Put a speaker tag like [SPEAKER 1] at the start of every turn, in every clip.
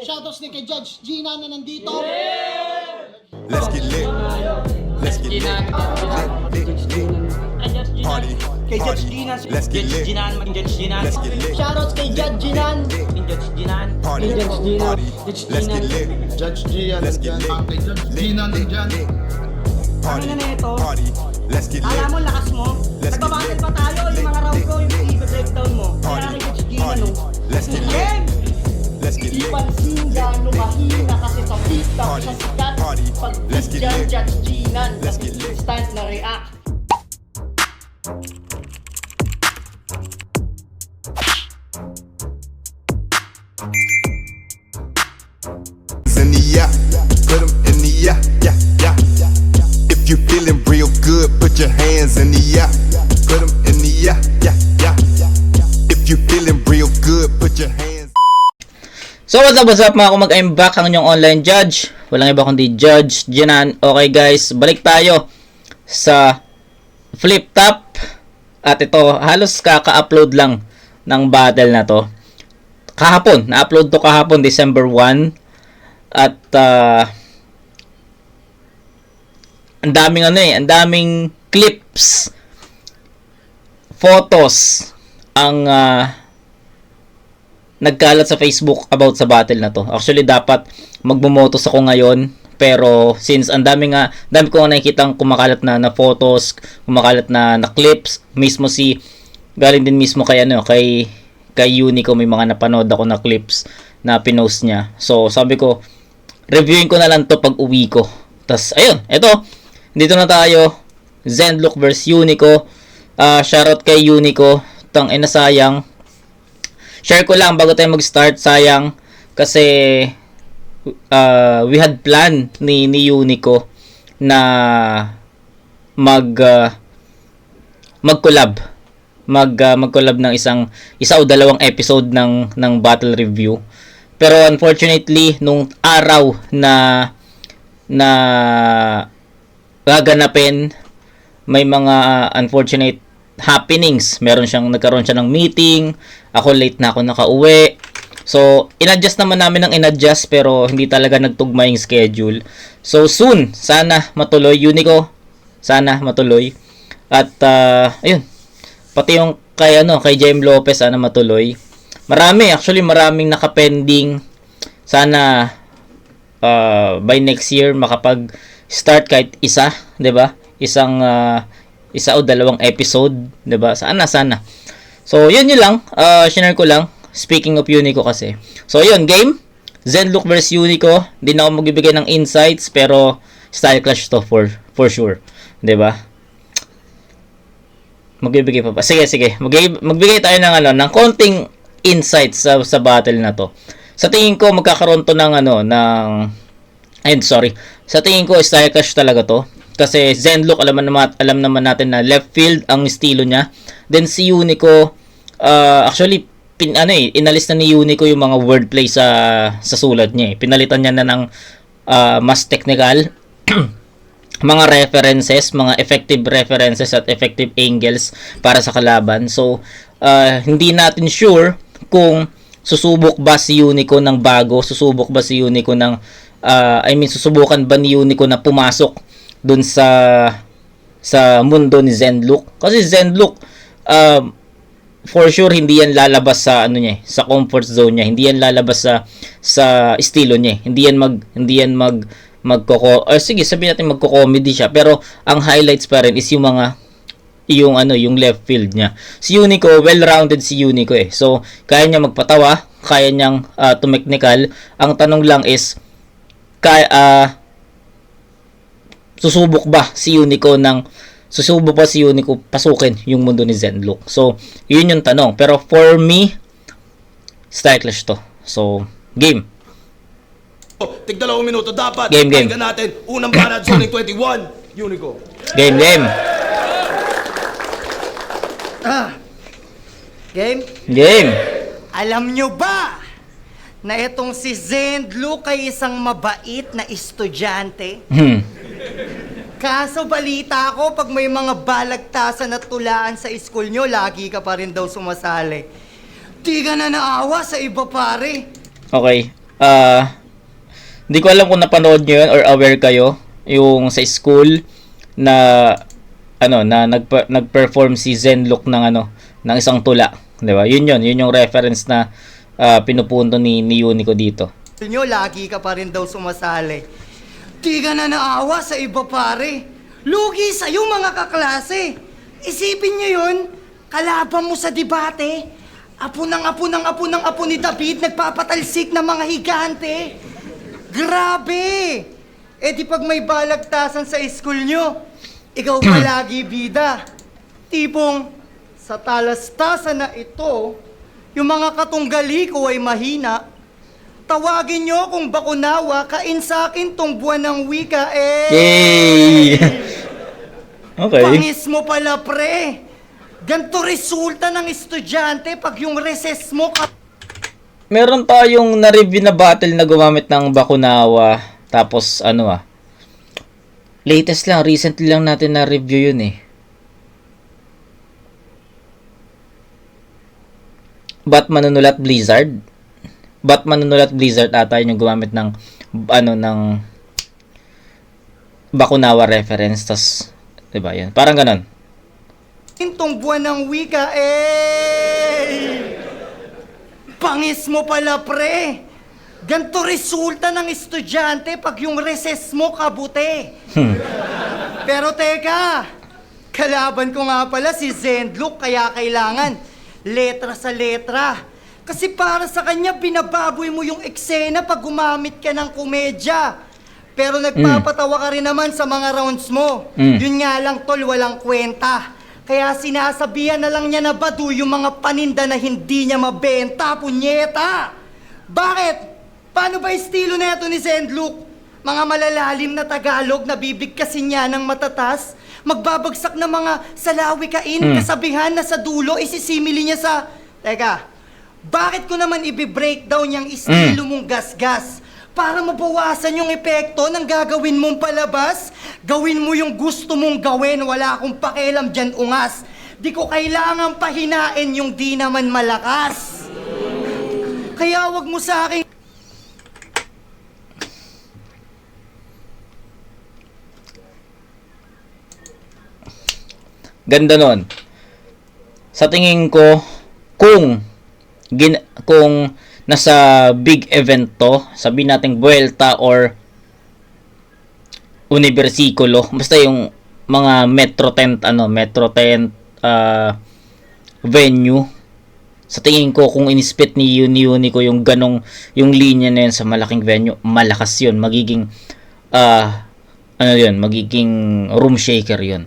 [SPEAKER 1] Shoutouts din kay Judge Gina na nandito.
[SPEAKER 2] Let's get lit. Let's get lit. Party.
[SPEAKER 3] Kay Judge Gina.
[SPEAKER 2] Let's get lit. Let's get lit.
[SPEAKER 1] Shoutouts kay Judge Ginan.
[SPEAKER 2] Party. Party. Let's get lit.
[SPEAKER 4] Judge Gian,
[SPEAKER 2] Let's get lit.
[SPEAKER 4] Judge Gina nandyan.
[SPEAKER 2] Party.
[SPEAKER 3] Ano na ito?
[SPEAKER 2] Party. Let's get lit.
[SPEAKER 3] Alam mo, lakas mo.
[SPEAKER 2] Let's get
[SPEAKER 3] Nagbabattle
[SPEAKER 2] lit.
[SPEAKER 3] pa tayo. Yung mga round ko, yung i-breakdown mo. Kaya
[SPEAKER 2] Party.
[SPEAKER 3] kay Judge Gina,
[SPEAKER 2] Party.
[SPEAKER 3] no?
[SPEAKER 2] Let's get lit.
[SPEAKER 3] Game!
[SPEAKER 2] Let's get
[SPEAKER 1] Di
[SPEAKER 2] lit.
[SPEAKER 1] pansin gano'ng mahina kasi sa TikTok
[SPEAKER 2] Party.
[SPEAKER 1] sa sikat.
[SPEAKER 2] Party.
[SPEAKER 1] Pag
[SPEAKER 2] Let's get
[SPEAKER 1] dyan,
[SPEAKER 2] lit.
[SPEAKER 1] Judge Ginan.
[SPEAKER 2] Let's get lit.
[SPEAKER 1] Instant na react.
[SPEAKER 2] In the yeah, put 'em in the yeah, yeah, yeah. If you feeling real good, put your hands in the yeah, put 'em in the yeah, yeah, yeah. If you feeling real good, put your hands.
[SPEAKER 5] So what's up mga kumag, I'm back, ang inyong online judge. Walang iba kundi Judge Ginan. Okay guys, balik tayo sa flip top. At ito, halos kaka-upload lang ng battle na to. Kahapon, na-upload to kahapon, December 1. At ang daming ang daming clips, photos ang nagkalat sa Facebook about sa battle na to. Actually, dapat magbumotos ako ngayon. Pero, since ang dami ko nga nakikitang kumakalat na photos, kumakalat na clips, mismo galing din mismo kay Unico, may mga napanood ako na clips na pinost niya. So, sabi ko, reviewin ko na lang to pag uwi ko. Tas, ayun, eto, dito na tayo. Zenlook vs Unico. Shoutout kay Unico. Tang ina, sayang. Share ko lang bago tayo mag-start, sayang kasi we had plan ni Unico na mag-collab ng isa o dalawang episode ng battle review. Pero unfortunately, nung araw na gaganapin, may mga unfortunate happenings. Nagkaroon siya ng meeting. Ako late na ako nakauwi. So, in-adjust naman namin ng in-adjust pero hindi talaga nagtugma yung schedule. So, soon, sana matuloy. Unico, sana matuloy. At, ayun. Pati yung kay Jaime Lopez, sana matuloy. Maraming nakapending. Sana, by next year, makapag-start kahit isa, 'di ba? Isa o dalawang episode, 'di ba? Sana. So, yun lang. Share ko lang. Speaking of Unico kasi. So, yun, game. Zenlook vs Unico. Hindi na ako magbibigay ng insights, pero style clash to for sure. 'Di ba? Magbibigay pa ba? Sige. Magbigay tayo ng konting insights sa battle na to. Sa tingin ko, magkakaroon to Sa tingin ko, style clash talaga to. Kasi Zenlook, alam naman natin na left field ang estilo niya. Then si Unico, actually, inalis na ni Unico yung mga wordplay sa sulat niya. Pinalitan niya na ng mas technical, mga references, mga effective references at effective angles para sa kalaban. So, hindi natin sure kung susubok ba si Unico ng bago, susubok ba si Unico ng, susubukan ba ni Unico na pumasok dun sa mundo ni Zenlook. Kasi Zenlook, for sure hindi yan lalabas sa sa comfort zone niya. Hindi yan lalabas sa estilo niya. Hindi yan sige, sabihin natin magko-comedy siya, pero ang highlights pa rin is yung left field niya. Si Unico, well-rounded si Unico eh. So, kaya niya magpatawa, kaya niyang tumeknikal. Ang tanong lang is susubok ba si Unico pasukin yung mundo ni Zenlook? So, yun yung tanong. Pero for me, style clash to. So, game.
[SPEAKER 4] Tig 2 minuto dapat.
[SPEAKER 5] Game.
[SPEAKER 4] Pakinggan natin unang banat Zone 21. Unico.
[SPEAKER 5] Game.
[SPEAKER 3] Game? Alam nyo ba na itong si Zenlook ay isang mabait na estudyante? Kaso balita ko, pag may mga balagtasan at tulaan sa school nyo, lagi ka pa rin daw sumasali. Di ka na naawa sa iba, pare.
[SPEAKER 5] Okay. Hindi ko alam kung napanood nyo yun or aware kayo yung sa school na nag-perform si Zenlook ng isang tula, 'di ba? Yun yung reference na pinupunto ni Unico dito.
[SPEAKER 3] Nyo, lagi ka pa rin daw sumasali. Di ka na naawa sa iba, pare. Lugi sa'yo, mga kaklase. Isipin nyo yun, kalaban mo sa debate. Apo ni David, nagpapatalsik ng mga higante. Grabe! Eh di pag may balagtasan sa school nyo, ikaw palagi bida. Tipong, sa talastasan na ito, yung mga katunggali ko ay mahina. Tawagin nyo kung bakunawa, kain sa akin tong buwan ng wika,
[SPEAKER 5] Yay! Okay.
[SPEAKER 3] Pangis mo pala, pre. Ganto resulta ng estudyante pag yung recess mo
[SPEAKER 5] Meron tayong na-review na battle na gumamit ng bakunawa. Tapos latest lang, recently lang natin na-review yun eh. Batman Manunulat Blizzard. Batman Manunulat Blizzard ata yun yung gumamit ng bakunawa reference. Tas, diba yun? Parang ganon.
[SPEAKER 3] tong buwan ng wika, Pangis mo pala, pre. Ganto resulta ng estudyante pag yung recess mo kabuti. Pero teka, kalaban ko nga pala si Zenlook, kaya kailangan letra sa letra. Kasi para sa kanya, binababoy mo yung eksena pag gumamit ka ng komedya. Pero nagpapatawa ka rin naman sa mga rounds mo. Yun nga lang, tol, walang kwenta. Kaya sinasabihan na lang niya na badu yung mga paninda na hindi niya mabenta, punyeta! Bakit? Paano ba estilo na ito ni Zenlook? Mga malalalim na Tagalog na bibigkasin niya ng matatas? Magbabagsak na mga salawikain, kasabihan na sa dulo, isisimili niya sa... Teka, bakit ko naman i-breakdown yung estilo mong gasgas? Para mabawasan yung epekto ng gagawin mong palabas? Gawin mo yung gusto mong gawin, wala akong pakialam dyan, ungas. Di ko kailangan pahinain yung di naman malakas. Kaya wag mo sa akin...
[SPEAKER 5] Ganda nun. Sa tingin ko, kung nasa big event to, sabihin nating Vuelta or Universikulo, basta yung mga Metro tent venue, sa tingin ko kung inispit ni Unico yung yung linya na yun sa malaking venue, malakas yun, magiging magiging room shaker yun.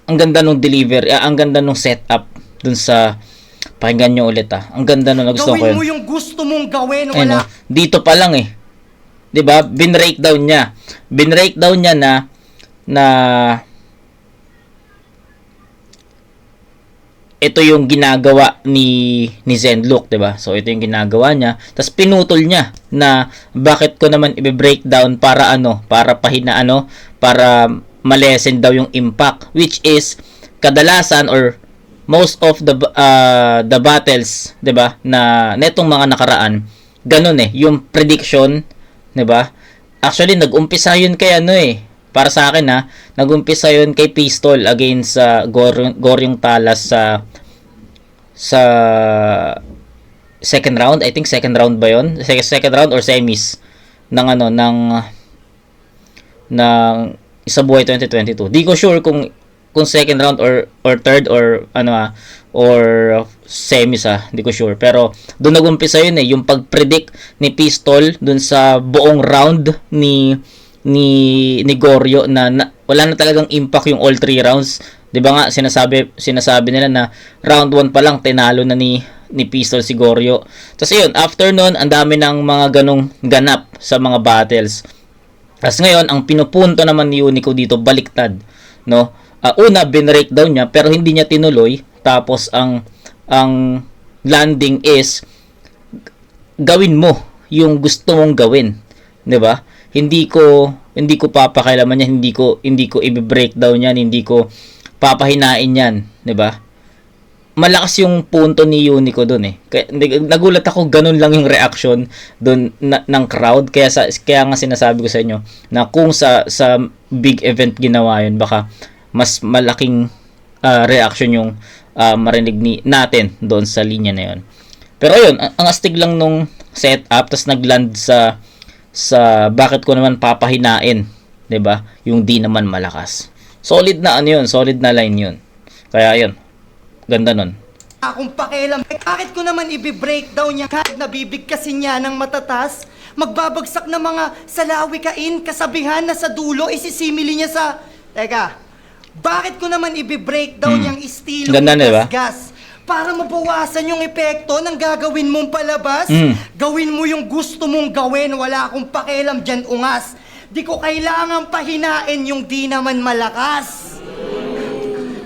[SPEAKER 5] Ang ganda nung delivery, ang ganda nung setup dun sa... Pakinggan nyo ulit Ang ganda nung nagustuhan ko yun.
[SPEAKER 3] Gawin mo yung gusto mong gawin,
[SPEAKER 5] Ayun,
[SPEAKER 3] wala...
[SPEAKER 5] dito pa lang eh. 'Di ba? Binreakdown niya. Binreakdown niya na ito yung ginagawa ni Zenlook, 'di ba? So ito yung ginagawa niya. Tapos pinutol niya na bakit ko naman i-breakdown para para malesen daw yung impact, which is kadalasan or most of the battles, 'di ba, na netong mga nakaraan, ganun yung prediction, 'di ba? Actually nag-umpisa 'yun kay para sa akin nag-umpisa 'yun kay Pistol against Goryong Talas sa second round. I think second round ba 'yon? Second round or semis ng Isa Buhay 2022. Di ko sure kung second round or third or semis hindi ko sure, pero doon nag-umpisa yun yung pag-predict ni Pistol doon sa buong round ni Goryo na wala na talagang impact yung all 3 rounds, 'di ba nga sinasabi nila na round 1 pa lang tinalo na ni Pistol si Goryo. Tapos yun, after nun ang dami ng mga ganong ganap sa mga battles. Tapos ngayon ang pinupunto naman ni Unico dito baliktad, no? Una, binreakdown niya pero hindi niya tinuloy. Tapos ang landing is gawin mo yung gusto mong gawin, 'di ba? Hindi ko papakailaman niya, hindi ko i-breakdown yan, hindi ko papahinain yan, 'di ba? malakas yung punto ni Unico doon eh. Kaya, nagulat ako, ganun lang yung reaction doon ng crowd. Kaya nga sinasabi ko sa inyo na kung sa big event ginawa yun, baka mas malaking reaction yung marinig natin doon sa linya na yun. Pero ayun, ang astig lang nung setup, tas nagland sa bakit ko naman papahinain, 'di ba? Yung di naman malakas. Solid na ano yun, solid na line yun. Kaya ayun, ganda nun.
[SPEAKER 3] Akong pakialam, bakit ko naman i-breakdown niya kahit nabibigkasin niya ng matatas? Magbabagsak na mga salawikain, kasabihan na sa dulo, isisimili niya sa... Teka, bakit ko naman i-breakdown niyang estilo
[SPEAKER 5] Ganda na, diba?
[SPEAKER 3] gas? Para mabawasan yung epekto ng gagawin mong palabas? Gawin mo yung gusto mong gawin, wala akong pakialam dyan, ungas. Di ko kailangan pahinain yung di naman malakas.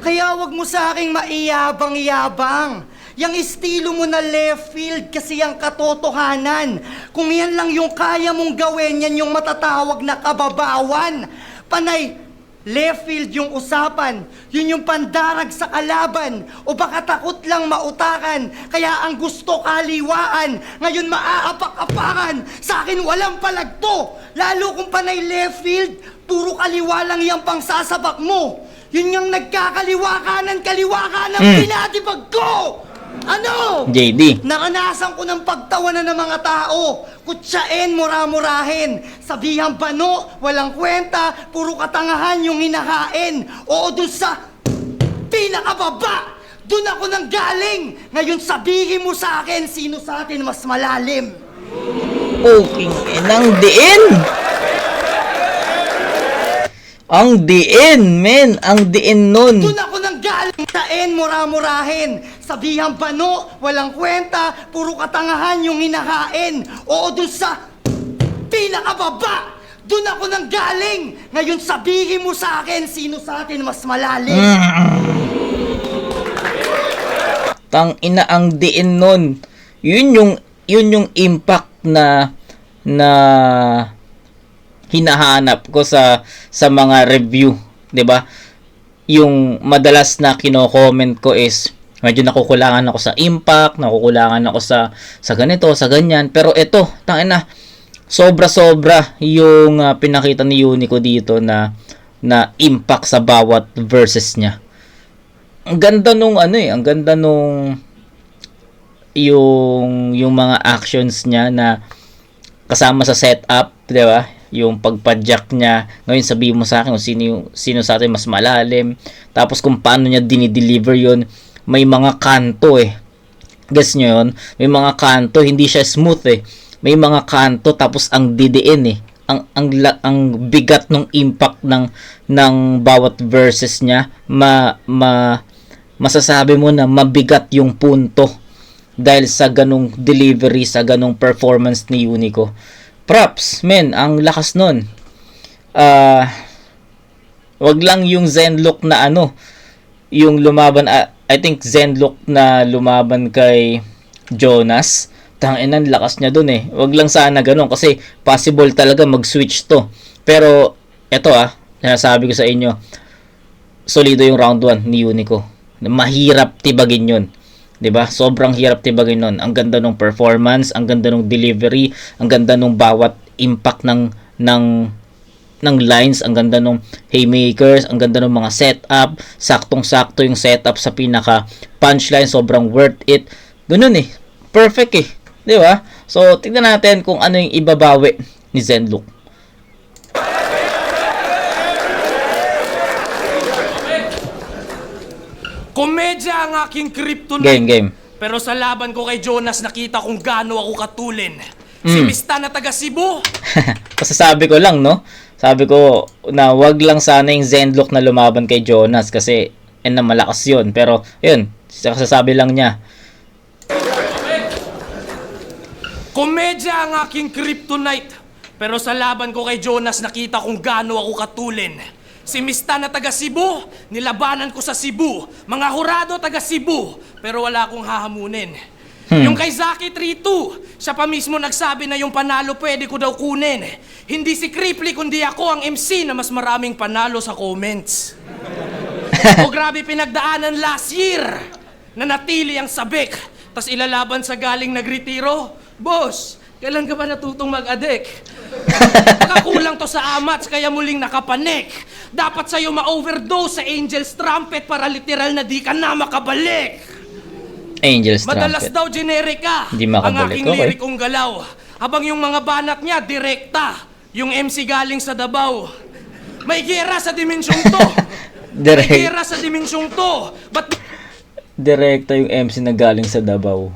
[SPEAKER 3] Kaya wag mo sa aking maiyabang-yabang. Yang estilo mo na left field kasi yung katotohanan. Kung yan lang yung kaya mong gawin, yan yung matatawag na kababawan. Panay, left field yung usapan. Yun yung pandarag sa kalaban. O baka takot lang mautakan. Kaya ang gusto kaliwaan. Ngayon maaapak-apakan. Sa akin walang palagto. Lalo kung panay left field, puro kaliwa lang yung pangsasabak mo. Yun yung nagkakaliwa kanan pinatibag ko! Ano?
[SPEAKER 5] JD.
[SPEAKER 3] Naranasan ko ng pagtawanan ng mga tao. Kutsain, mura-murahin. Sabihang bano, walang kwenta, puro katangahan yung hinahain. Oo, dun sa pinakababa, dun ako nang galing. Ngayon sabihin mo sa akin, sino sa atin mas malalim?
[SPEAKER 5] Puking inang diin! Ang diin, men! Ang diin nun!
[SPEAKER 3] Doon ako nang galing sa mura-murahin. Sabihang bano, walang kwenta, puro katangahan yung hinahain. Oo, doon sa pinakababa, doon ako nang galing. Ngayon sabihin mo sa akin, sino sa atin mas malalim?
[SPEAKER 5] Tang ina ang diin nun. Yun yung impact na hinahanap ko sa mga review, 'di ba? Yung madalas na kino-comment ko is medyo nakukulangan ako sa impact, nakukulangan ako sa ganito, sa ganyan. Pero ito, tangina, sobra-sobra yung pinakita ni Unico dito na impact sa bawat verses niya. Ang ganda nung ang ganda nung yung mga actions niya na kasama sa setup, 'di ba? Yung pagpadyak niya. Ngayon sabihin mo sa akin kung sino sa atin mas malalim. Tapos kung paano niya dinideliver yun. May mga kanto eh. Guess nyo yun? May mga kanto, hindi siya smooth eh. May mga kanto tapos ang didiin eh. Ang bigat ng impact ng bawat verses niya. Masasabi mo na mabigat yung punto dahil sa ganong delivery, sa ganong performance ni Unico. Props, men, ang lakas nun. Wag lang yung Zenlook na yung lumaban, I think Zenlook na lumaban kay Jonas. Tanginan, lakas niya dun eh. Wag lang sana ganun kasi possible talaga mag-switch to. Pero, eto sinasabi ko sa inyo, solido yung round 1 ni Unico. Mahirap tibagin yun. 'Di ba? Sobrang hirap tibagin nun. Ang ganda ng performance, ang ganda ng delivery, ang ganda ng bawat impact ng lines, ang ganda ng haymakers, ang ganda ng mga setup, saktong-sakto yung setup sa pinaka punchline, sobrang worth it. Ganun eh. Perfect eh. 'Di ba? So, tingnan natin kung ano yung ibabawi ni Zenlook.
[SPEAKER 6] Komedya ang aking kryptonite.
[SPEAKER 5] Game.
[SPEAKER 6] Pero sa laban ko kay Jonas, nakita kung gaano ako katulin. Si Mista na taga Cebu.
[SPEAKER 5] Kasi sabi ko lang, no? Sabi ko na wag lang sana yung Zenlook na lumaban kay Jonas kasi na malakas yun. Pero, yun, sasabi lang niya.
[SPEAKER 6] Komedya ang aking kryptonite. Pero sa laban ko kay Jonas, nakita kung gaano ako katulin. Si Mista na taga Cebu, nilabanan ko sa Cebu. Mga hurado taga Cebu, pero wala akong hahamunin. Yung kay Zaki 3-2, siya pa mismo nagsabi na yung panalo pwede ko daw kunin. Hindi si Cripply, kundi ako ang MC na mas maraming panalo sa comments. O grabe pinagdaanan last year. nanatili ang sabik, tas ilalaban sa galing nagretiro. Boss, kailan ka ba natutong mag-adek? Nakakulang to sa amats, kaya muling nakapanik. Dapat sa'yo ma-overdose sa Angel's Trumpet para literal na di ka na makabalik.
[SPEAKER 5] Angel's
[SPEAKER 6] Madalas
[SPEAKER 5] Trumpet.
[SPEAKER 6] daw generika
[SPEAKER 5] Di
[SPEAKER 6] ang
[SPEAKER 5] makabalik,
[SPEAKER 6] aking
[SPEAKER 5] okay.
[SPEAKER 6] lirikong galaw. Habang yung mga banat niya, direkta. Yung MC galing sa Davao. May gera sa dimensyong to. May gera sa dimensyong to. Ba't
[SPEAKER 5] Direkta yung MC na galing sa Davao.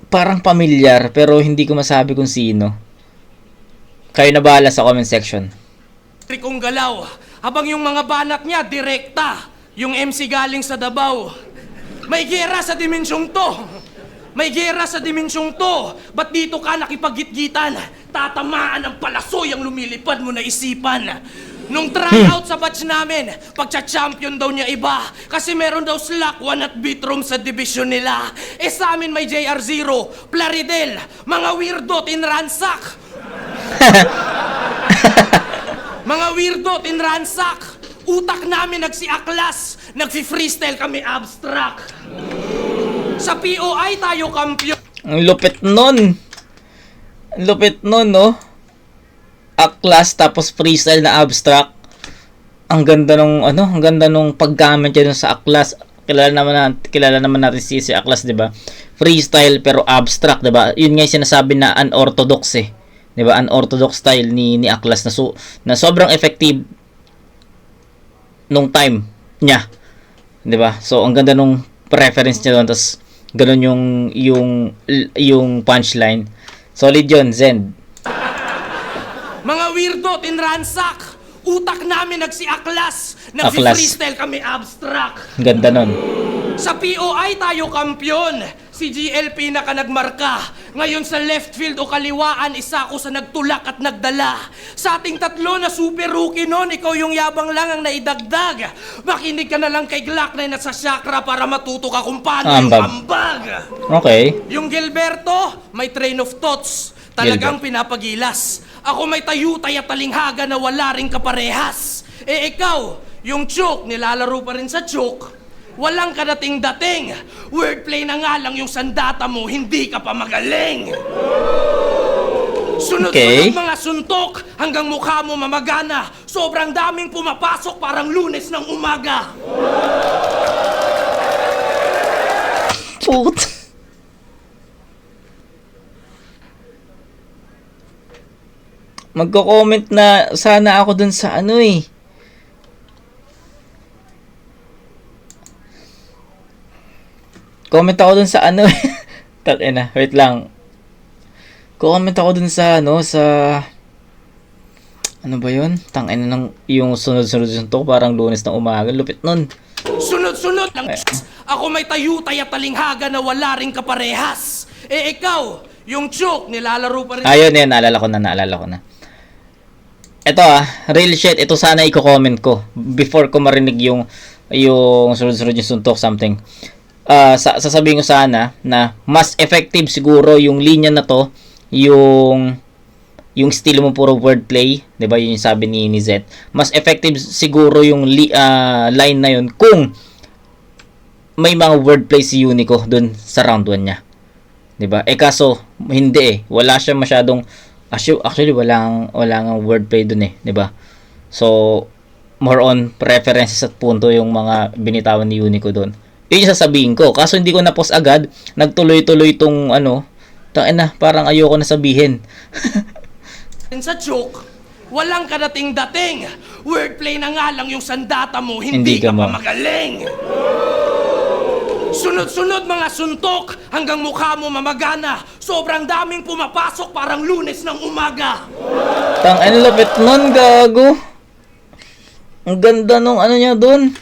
[SPEAKER 5] Parang pamilyar, pero hindi ko masabi kung sino. Kayo na bahala sa comment section.
[SPEAKER 6] lirikong galaw? Habang yung mga banat niya, direkta. Yung MC galing sa Davao. May gera sa dimensyong to. May gera sa dimensyong to. Ba't dito ka nakipagitgitan? Tatamaan ang palasoy ang lumilipad mo na isipan. Nung tryout sa batch namin, pagcha-champion daw niya iba. Kasi meron daw slack 1 at beatroom sa division nila. Eh sa amin may JR0, Plaridel, mga weirdo tinransak. Mga weirdo tinransak. Utak namin nagsiaklas, nagfi-freestyle kami abstract. Sa POI tayo kampiyon.
[SPEAKER 5] Ang lupit nun. Ang lupit nun, no? Aklas tapos freestyle na abstract. Ang ganda nung ang ganda nung paggamit niya dun sa Aklas. Kilala naman natin si Aklas, 'di ba? Freestyle pero abstract, 'di ba? Yun nga yung sinasabi na unorthodox 'di ba? Unorthodox style ni Aklas na sobrang effective nung time niya. 'Di ba? So ang ganda nung preference niya doon, tas ganun yung punchline. Solid yun, Zend.
[SPEAKER 6] Mga weirdo tinransak. Utak namin nagsiaklas.
[SPEAKER 5] Aklas.
[SPEAKER 6] Nagfi-freestyle kami abstract.
[SPEAKER 5] Ganda nun.
[SPEAKER 6] Sa POI tayo kampiyon. Si GLP na ka nagmarka. Ngayon sa left field o kaliwaan, isa ko sa nagtulak at nagdala. Sa ating tatlo na super rookie nun, ikaw yung yabang lang ang naidagdag. Makinig ka na lang kay Glock na nasa chakra para matuto ka kung paano yung
[SPEAKER 5] Ambag.
[SPEAKER 6] ambag.
[SPEAKER 5] Okay.
[SPEAKER 6] Yung Gilberto, may train of thoughts. Talagang pinapagilas. Ako may tayutay at talinghaga na wala ring kaparehas. Eh ikaw, yung choke, nilalaro pa rin sa choke. Walang kadating-dating. Wordplay na nga lang yung sandata mo, hindi ka pa magaling. Sunod-sunod
[SPEAKER 5] Okay.
[SPEAKER 6] mga suntok hanggang mukha mo mamagana. Sobrang daming pumapasok parang Lunes ng umaga.
[SPEAKER 5] Put. Magko-comment na sana ako dun sa Comment ako dun sa Tangina, wait lang. Comment ako dun sa sa ano ba 'yun? Tangina ng yung sunod-sunod to parang Lunes ng umaga. Lupit nun.
[SPEAKER 6] Sunod-sunod lang. Ako may tayutay at talinghaga na wala ring kaparehas. Eh ikaw, yung choke, nilalaro pa rin.
[SPEAKER 5] Ayun, yan, naalala ko na. Ito real shit, ito sana i-comment ko before ko marinig yung sunod-sunod yung suntok something. Sasabihin ko sana na mas effective siguro yung linya na to, yung estilo mo puro wordplay, 'di ba? Yun yung sabi ni Z. Mas effective siguro yung line na yun kung may mga wordplay si Unico dun sa round 1 niya. 'Di ba? Kaso hindi wala siya masyadong actually wala nga wordplay dun 'di ba? So more on preferences at punto yung mga binitawan ni Unico dun. Yun yung sasabihin ko. Kaso hindi ko na-post agad. Nagtuloy-tuloy itong tangina, parang ayoko na sabihin.
[SPEAKER 6] Sa joke, walang kadating-dating. Wordplay na nga lang yung sandata mo, hindi ka pa magaling. Sunod-sunod mga suntok hanggang mukha mo mamagana. Sobrang daming pumapasok parang Lunes ng umaga.
[SPEAKER 5] Tangina, lapit nun, gago. Ang ganda nung niya dun.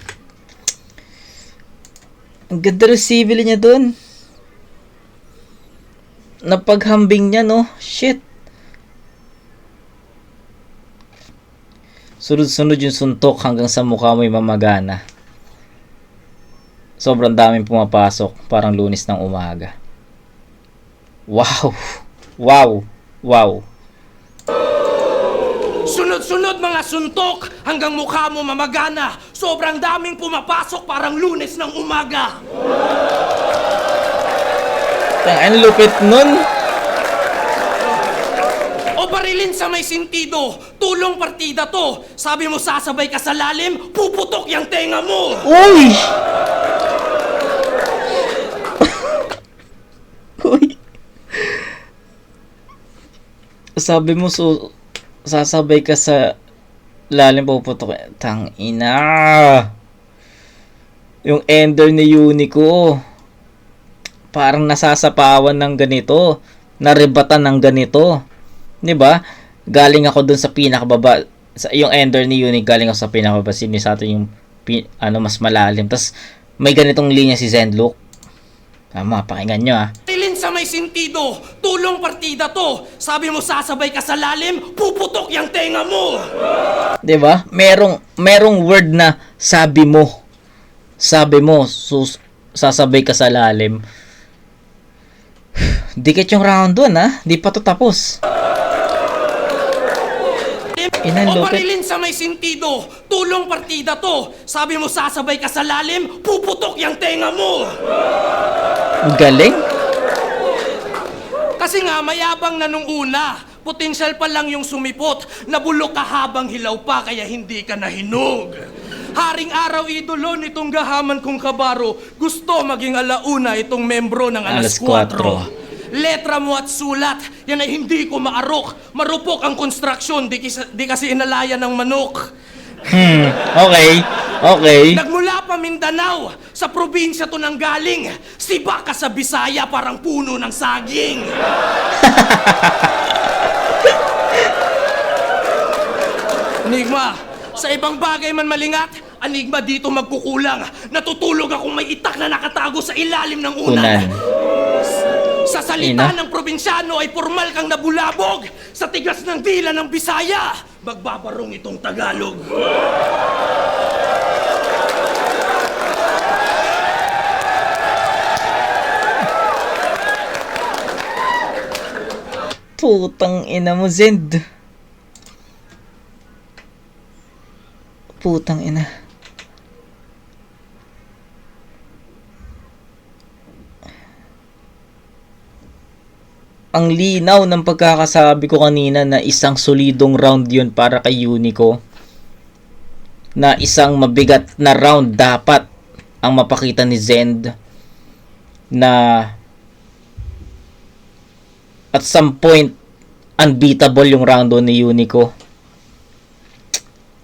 [SPEAKER 5] Ang ganda ng civil niya dun. Napaghambing niya, no? Shit. Sunod-sunod yung suntok hanggang sa mukha mo'y mamagana. Sobrang daming pumapasok, parang Lunes ng umaga. Wow. Wow. Wow.
[SPEAKER 6] Sunod Sunod-sunod mga suntok hanggang mukha mo mamagana. Sobrang daming pumapasok parang Lunes ng umaga.
[SPEAKER 5] Ang lupit nun.
[SPEAKER 6] O barilin sa may sentido, tulong partida to. Sabi mo sasabay ka sa lalim, puputok yung tenga mo.
[SPEAKER 5] Uy! Uy! Sabi mo sasabay ka sa lalim, puputok. Tang ina. Yung ender ni Unico, parang nasasapawan ng ganito, narebatan ng ganito. 'Di ba? Galing ako dun sa pinakababa, sa yung ender ni Unique, galing ako sa pinakababa, sinisato yung mas malalim. Tapos may ganitong linya si Zenlook. Tama, pakinggan nyo ah.
[SPEAKER 6] Barilin sa may sentido, tulong partida to. Sabi mo sasabay ka sa lalim, puputok yung tenga mo.
[SPEAKER 5] 'Di ba? Merong word na sabi mo, sasabay ka sa lalim. Dikit yung round 1 ah. Di pa to tapos.
[SPEAKER 6] O barilin sa may sentido, tulong partida to. Sabi mo sasabay ka sa lalim, puputok yung tenga mo.
[SPEAKER 5] Galing.
[SPEAKER 6] Kasi nga mayabang na nung una, potensyal pa lang yung sumipot. Nabulok ka habang hilaw pa kaya hindi ka nahinog. Haring araw idolo nitong gahaman kong kabaro. Gusto maging alauna itong membro ng alas 4. Letra mo at sulat, yan ay hindi ko maarok. Marupok ang konstruksyon, di kasi inalaya ng manok.
[SPEAKER 5] Okay.
[SPEAKER 6] Nagmula pa Mindanao, sa probinsya to nang galing. Siba ka sa Bisaya, parang puno ng saging. Enigma, sa ibang bagay man malingat, Enigma dito magkukulang. Natutulog akong may itak na nakatago sa ilalim ng unan. Sa salita ng probinsyano ay formal kang nabulabog. Sa tigas ng dila ng Bisaya, magbabarong itong Tagalog.
[SPEAKER 5] Putang ina mo, Zend. Putang ina. Ang linaw ng pagkakasabi ko kanina na isang solidong round yun para kay Unico. Na isang mabigat na round dapat ang mapakita ni Zend. Na at some point unbeatable yung round ni Unico.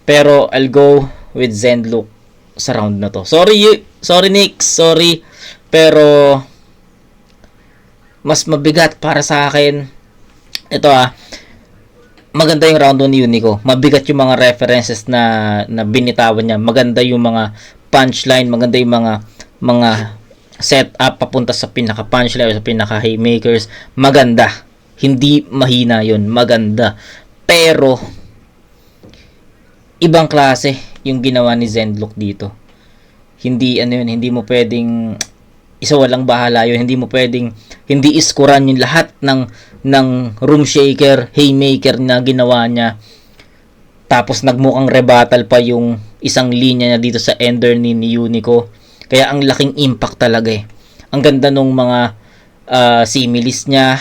[SPEAKER 5] Pero I'll go with Zenlook sa round na to. Sorry Nick, sorry. Pero mas mabigat para sa akin. Ito maganda yung round 1 ni Unico. Mabigat yung mga references na binitawan niya. Maganda yung mga punchline, maganda yung mga setup papunta sa pinaka punchline o sa pinaka haymakers. Maganda. Hindi mahina yun. Maganda. Pero ibang klase yung ginawa ni Zenlook dito. Hindi hindi mo pwedeng isa walang bahala yun. Hindi mo pwedeng hindi iskuran yung lahat ng room shaker, haymaker na ginawa niya. Tapos nagmukhang rebuttal pa yung isang linya niya dito sa ender ni Unico. Kaya ang laking impact talaga eh. Ang ganda nung mga similes niya.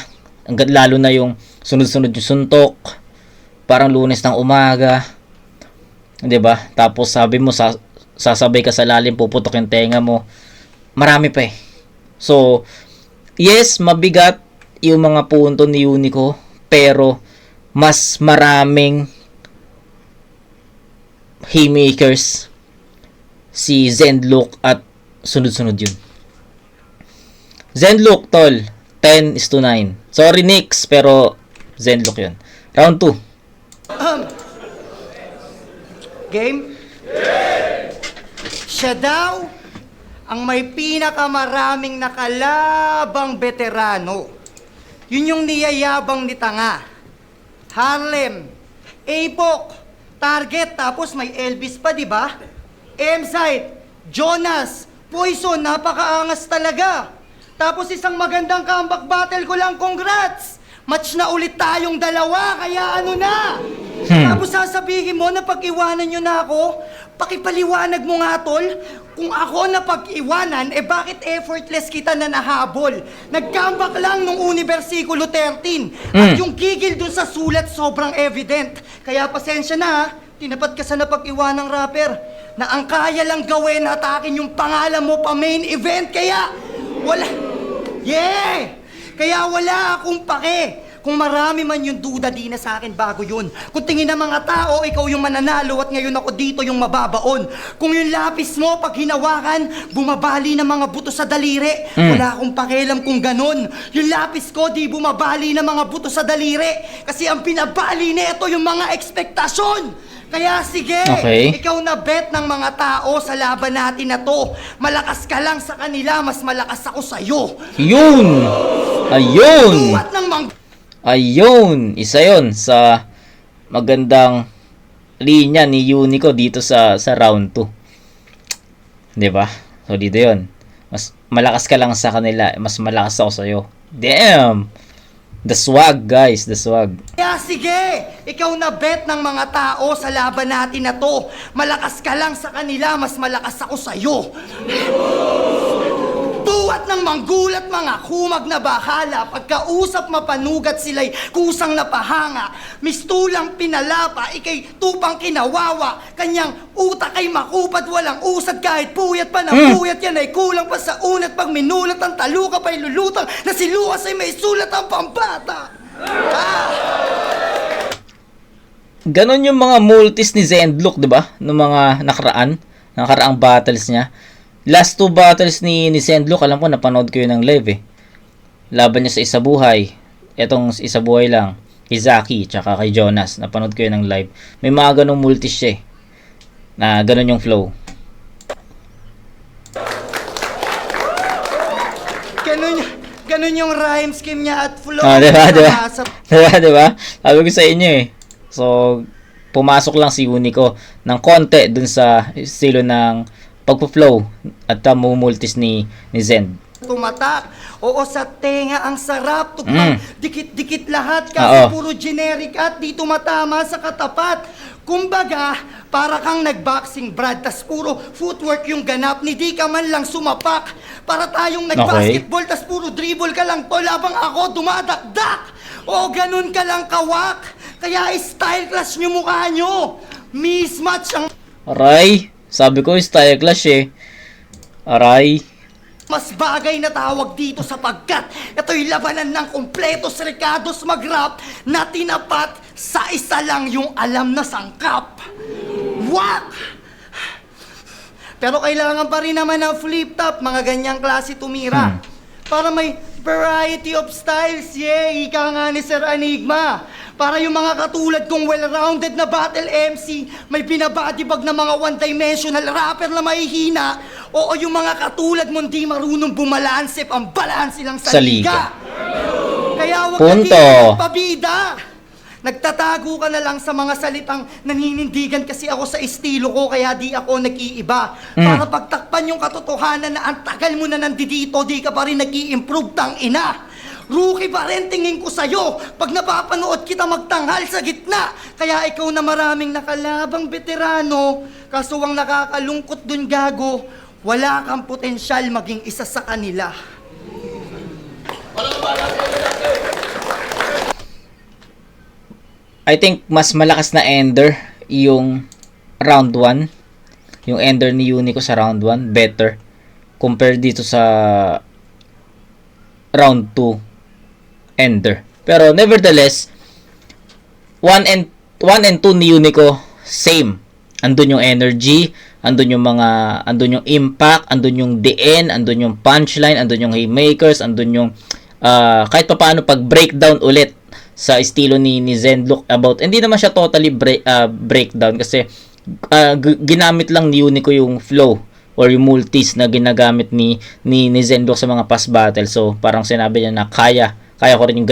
[SPEAKER 5] Lalo na yung sunod-sunod yung suntok. Parang Lunes ng umaga. 'Di ba? Tapos sabi mo sasabay ka sa lalim, puputok yung tenga mo. Marami pa eh. So, yes, mabigat yung mga punto ni Unico, pero mas maraming haymakers si Zenlook at sunod-sunod yun. Zenlook, tol, 10-9. Sorry, Nix, pero Zenlook yun. Round 2.
[SPEAKER 3] Game? Siya daw ang may pinakamaraming nakalabang veterano. Yun yung niyayabang ni Tanga. Harlem, Apok, Target, tapos may Elvis pa, di ba? M-Site, Jonas, Poison, napakaangas talaga. Tapos isang magandang comeback battle ko lang, congrats! Match na ulit tayong dalawa, kaya ano na? Tapos sasabihin mo na pag-iwanan nyo na ako? Pakipaliwanag mo nga, tol. Kung ako na pag-iwanan, bakit effortless kita na nahabol? Nag-comeback lang nung versikulo 13. At yung gigil dun sa sulat sobrang evident. Kaya pasensya na ha, tinapat ka sa napag-iwanang rapper na ang kaya lang gawin, hatakin yung pangalan mo pa main event. Kaya wala... Kaya wala akong pake. Kung marami man yung duda, di na sa akin bago yun. Kung tingin ng mga tao, ikaw yung mananalo at ngayon ako dito yung mababaon. Kung yung lapis mo, pag hinawakan, bumabali ng mga buto sa daliri. Wala akong pakialam kung ganun. Yung lapis ko, di bumabali ng mga buto sa daliri. Kasi ang pinabali nito yung mga ekspektasyon. Kaya sige, ikaw na bet ng mga tao sa laban natin na to. Malakas ka lang sa kanila, mas malakas ako sa'yo.
[SPEAKER 5] Yun! Ayun!
[SPEAKER 3] Tuwat ng
[SPEAKER 5] Ayun! Isa yun sa magandang linya ni Unico dito sa round 2. 'Di ba? So dito yun. Mas malakas ka lang sa kanila, mas malakas ako sa'yo. Damn! The swag, guys. The swag.
[SPEAKER 3] Kaya sige, ikaw na bet ng mga tao sa laban natin na to. Malakas ka lang sa kanila, mas malakas ako sa'yo. Tuwat ng manggulat mga kumag na bahala, pagkausap mapanugat sila'y kusang napahanga. Mistulang pinalapa, ikay tupang kinawawa. Kanyang utak ay makupad, walang usad kahit puyat pa ng puyat. Yan ay kulang pa sa unat, pag minulat ang taluka pa'y lulutang. Na si Luas ay may sulat ang pambata.
[SPEAKER 5] Ganon yung mga multis ni Zendlock, 'di ba? Nung mga nakaraang battles niya. Last 2 battles ni Zendlock, alam ko napanood ko yun ng live eh. Laban niya sa Isabuhay. Etong Isabuhay lang. Kay Zaki, tsaka kay Jonas. Napanood ko yun ng live. May mga ganong multis siya eh. Na ganon yung flow.
[SPEAKER 3] Ganun yung rhyme scheme niya at flow.
[SPEAKER 5] Diba? Diba? Sabi ko sa inyo eh. So, pumasok lang si Unico ng konti dun sa estilo ng pagpo-flow at mumultis ni Zend.
[SPEAKER 3] Tumatak. Oo, sa tenga ang sarap. Tukmang dikit-dikit lahat kasi puro generic at di tumatama sa katapat. Kumbaga, para kang nag-boxing, Brad, tas puro footwork yung ganap, ni di ka man lang sumapak. Para tayong nag-basketball, tas puro dribble ka lang, tol, habang ako dumadakdak. O, ganun ka lang kawak. Kaya style class nyo mukha nyo. Mismatch ang...
[SPEAKER 5] Aray, sabi ko style clash eh. Aray.
[SPEAKER 3] Mas bagay na tawag dito sapagkat ito'y labanan ng kompletos recados mag-rap na tinapat sa isa lang yung alam na sangkap. What? Pero kailangan pa rin naman ng flip top, mga ganyang klase tumira. Para may variety of styles, ika nga ni Sir Enigma. Para yung mga katulad kong well-rounded na battle MC, may binabadibag na mga one-dimensional rapper na mahihina, o yung mga katulad mong di marunong bumalansip ang balanse lang sa liga. Kaya wag ka dito pabida. Nagtatago ka na lang sa mga salitang naninindigan kasi ako sa estilo ko, kaya di ako nag-iiba. Para pagtakpan yung katotohanan na ang tagal mo na nandito, di ka pa rin nag-i-improve, tang ina. Rookie pa rin tingin ko sa'yo pag napapanood kita magtanghal sa gitna. Kaya ikaw na maraming nakalabang veterano, kaso ang nakakalungkot dun gago, wala kang potensyal maging isa sa kanila.
[SPEAKER 5] I think mas malakas na ender yung round 1. Yung ender ni Unico sa round 1, better. Compared dito sa round 2 ender. Pero nevertheless, 1 and 2 ni Unico same. Andun yung energy, andun yung impact, andun yung DN, andun yung punchline, andun yung haymakers, andun yung kahit pa paano pag breakdown ulit sa estilo ni Zendlock about, hindi naman siya totally breakdown kasi ginamit lang ni Unico yung flow or yung multis na ginagamit ni Zendlock sa mga past battle. So parang sinabi niya na kaya ko rin yung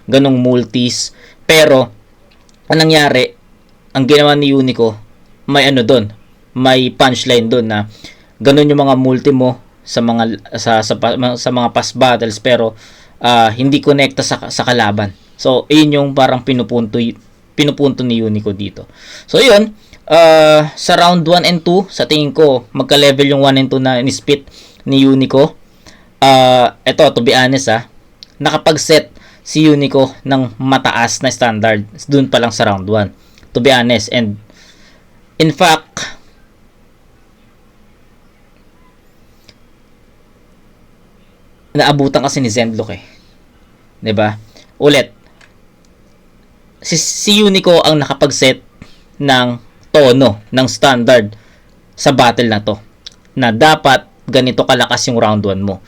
[SPEAKER 5] ganong multis. Pero ang nangyari, ang ginawa ni Unico, may doon, may punchline doon na ganon yung mga multi mo sa mga past battles, pero hindi connecta sa kalaban. So, yun yung parang pinupunto pinupunto ni Unico dito. So yun, sa round 1 and 2, sa tingin ko, magka-level yung 1 and 2 na in-spit ni Unico. Eto, to be honest nakapag-set si Unico ng mataas na standard dun pa lang sa round 1. To be honest, and in fact, naabutan kasi ni Zenlock 'di ba? Ulit, si Unico ang nakapag-set ng tono, ng standard sa battle na to, na dapat ganito kalakas yung round 1 mo.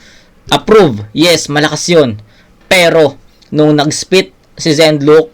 [SPEAKER 5] Approve, yes, malakas yun. Pero nung nag-spit si Zenlock,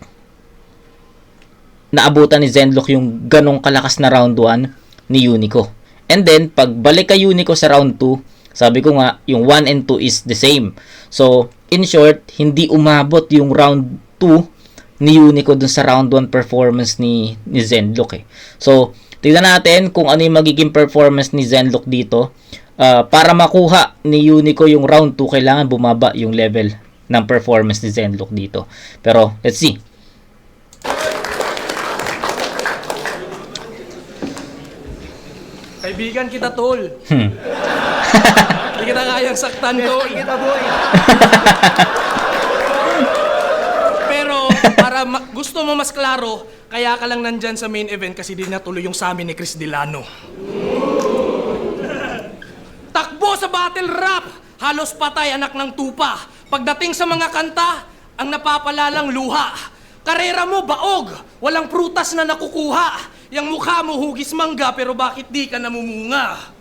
[SPEAKER 5] naabutan ni Zenlock yung ganong kalakas na round 1 ni Unico. And then pagbalik kay Unico sa round 2, sabi ko nga, yung 1 and 2 is the same. So, in short, hindi umabot yung round 2 ni Unico dun sa round 1 performance ni Zenlock So, tignan natin kung ano yung magiging performance ni Zenlock dito. Para makuha ni Unico yung round 2, kailangan bumaba yung level ng performance ni Zenlock dito. Pero, let's see.
[SPEAKER 6] Kaibigan kita, tol. Hindi kita kayang saktan, tol.
[SPEAKER 3] Kita, boy.
[SPEAKER 6] Pero, para gusto mo mas klaro, kaya ka lang nandyan sa main event kasi di natuloy yung sa amin ni Chris Delano. Takbo sa battle rap! Halos patay anak ng tupa. Pagdating sa mga kanta, ang napapalalang luha. Karera mo baog, walang prutas na nakukuha. Yang mukha mo hugis mangga pero bakit di ka namumunga?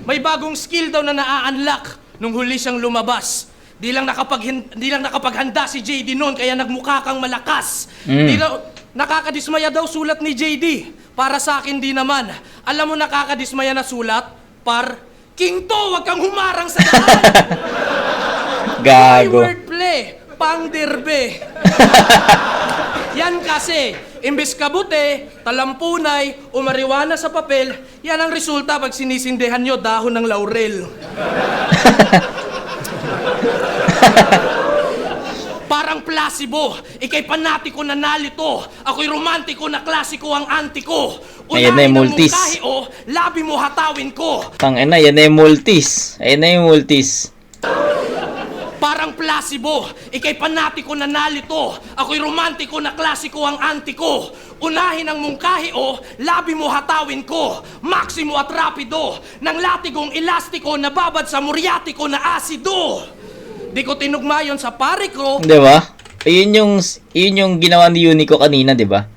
[SPEAKER 6] May bagong skill daw na naa-unlock nung huli siyang lumabas. Di lang nakapaghanda si JD noon kaya nagmukha kang malakas. Di lang nakakadismaya daw sulat ni JD. Para sa akin di naman. Alam mo nakakadismaya na sulat? King to, wag kang humarang sa daan.
[SPEAKER 5] Gago.
[SPEAKER 6] Wordplay, pang derbe. Yan kasi, imbes kabute, talampunay, o marijuana sa papel, yan ang resulta pag sinisindihan nyo dahon ng laurel. Parang placebo, ikay panatiko na nalito, ako'y romantiko na klasiko ang antiko.
[SPEAKER 5] Ayan na yung multis.
[SPEAKER 6] Unahin ang mungkahi labi mo hatawin ko.
[SPEAKER 5] Tangina, yan na yung multis. Ayan na yung multis.
[SPEAKER 6] Parang placebo, ikay panatiko na nalito, ako'y romantiko na klasiko ang antiko. Unahin ang mungkahi labi mo hatawin ko. Maximo at rapido, ng latigong elastiko na babad sa muryatiko na asido. Di ko tinugma yun sa pare ko.
[SPEAKER 5] Di ba? Yun yung ginawa ni Unico kanina, di ba?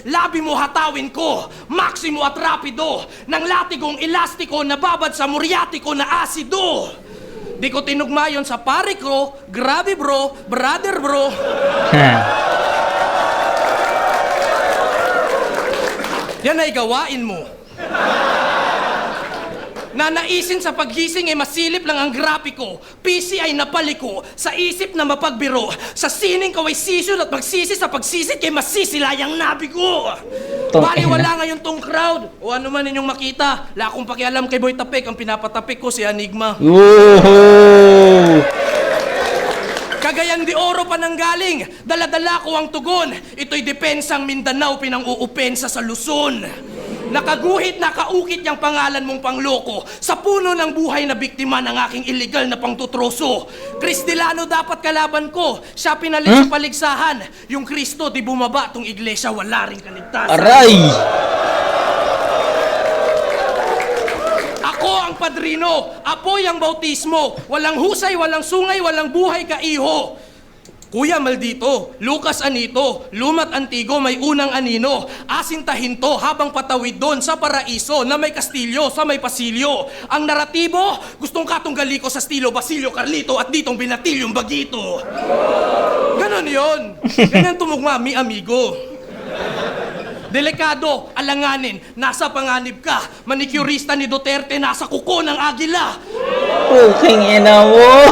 [SPEAKER 6] Labi mo hatawin ko. Maximo at rapido, ng latigong elastiko na babad sa muryatiko na asido. Di ko tinugma yun sa pare ko. Grabe bro, brother bro. Yan ay gawain mo. Nanaisin sa paggising masilip lang ang grapiko. PC ay napaliko, sa isip na mapagbiro. Sa sining ko ay sisyon at magsisi sa pagsisit kay masisilayang nabi ko. Bali wala ngayon tong crowd. O ano man ninyong makita, la akong pakialam kay Boy Tapik, ang pinapatapik ko si Enigma.
[SPEAKER 5] Woohoo!
[SPEAKER 6] Cagayan de Oro pa nang galing, dala-dala ko ang tugon. Ito'y depensang Mindanao, pinang-uupensa sa Luzon. Nakaguhit, nakaukit yung pangalan mong pangloko sa puno ng buhay na biktima ng aking illegal na pangtutroso. Chris Delano dapat kalaban ko, siya pinalit sa paligsahan. Yung Kristo di bumaba, tong iglesia wala ring kaligtasan.
[SPEAKER 5] Aray!
[SPEAKER 6] Ako ang padrino, apoy ang bautismo. Walang husay, walang sungay, walang buhay kaiho. Kuya maldito, Lucas Anito, Lumat Antigo, may unang anino. Asin tahinto habang patawid doon sa paraiso na may kastilyo sa may pasilyo. Ang naratibo, gustong katunggali ko sa estilo Basilio Carlito at ditong binatilyong bagito. Ganon yon. Ganyan tumugma, mi amigo. Delikado, alanganin, nasa panganib ka. Manicurista ni Duterte, nasa kuko ng agila.
[SPEAKER 5] Puking ina mo!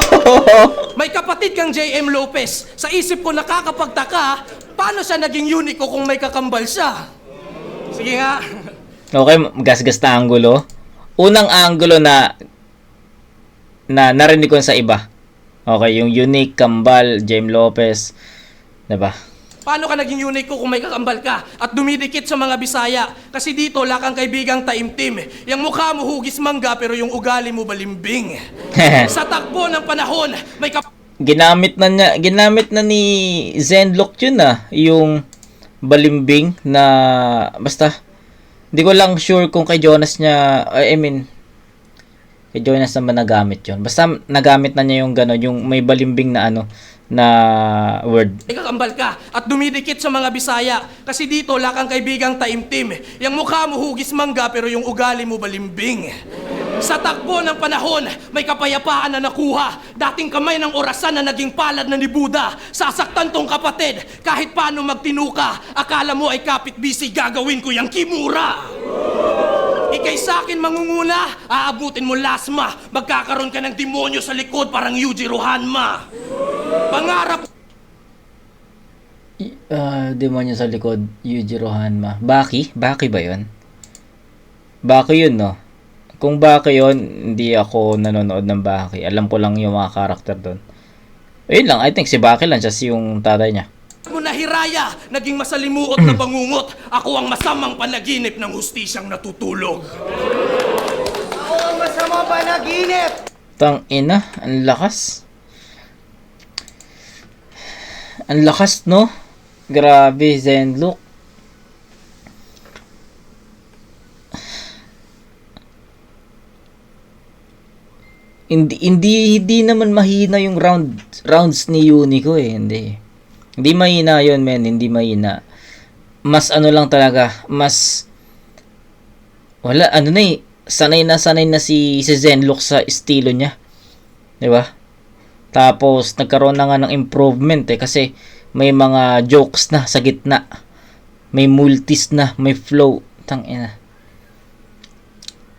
[SPEAKER 6] May kapatid kang J.M. Lopez. Sa isip ko nakakapagtaka, paano siya naging Unico kung may kakambal siya? Sige nga.
[SPEAKER 5] Okay, gas-gas na angulo. Unang angulo na narinig ko sa iba. Okay, yung unique, kambal, J.M. Lopez. Diba?
[SPEAKER 6] Paano ka naging unique ko kung may kakambal ka at dumidikit sa mga Bisaya? Kasi dito, wala kang kaibigang taimtim. Yung mukha mo hugis mangga pero yung ugali mo balimbing. Sa takbo ng panahon, may
[SPEAKER 5] ginamit na ni Zenlock yun yung balimbing na basta hindi ko lang sure kung kay Jonas niya, kay Jonas naman nagamit yun. Basta nagamit na niya yung gano'n, yung may balimbing na na word.
[SPEAKER 6] kakambal ka at dumidikit sa mga Bisaya. Kasi dito, wala kang kaibigang taimtim. Yung mukha mo hugis mangga pero yung ugali mo balimbing. Sa takbo ng panahon, may kapayapaan na nakuha. Dating kamay ng orasan na naging palad na ni Buddha. Sasaktan tong kapatid. Kahit paano magtinuka, akala mo ay kapit-busy, gagawin ko yung kimura. Ikay sa akin mangunguna, aabutin mo lasma. Magkakaroon ka ng demonyo sa likod parang Yujiro Hanma. Pangarap
[SPEAKER 5] Demonyo sa likod, Yujiro Hanma. Baki? Baki ba yun? Baki yun, no? Kung Baki yun, hindi ako nanonood ng Baki. Alam ko lang yung mga karakter doon. Ayun lang, I think si Baki lang, siya yung tatay niya.
[SPEAKER 6] mo na hiraya, naging masalimuot na bangungot. Ako ang masamang panaginip ng hustisyang natutulog.
[SPEAKER 3] Ako ang masama panaginip!
[SPEAKER 5] Tang ina, ang lakas. Ang lakas, no? Grabe, Zenlock. Hindi naman mahina yung rounds ni Unico Hindi mahina yon men, hindi mahina. Mas ano lang talaga, mas wala sanay na si Zenlock sa estilo niya. 'Di ba? Tapos nagkaroon na nga ng improvement kasi may mga jokes na sa gitna. May multis na, may flow. Tangina.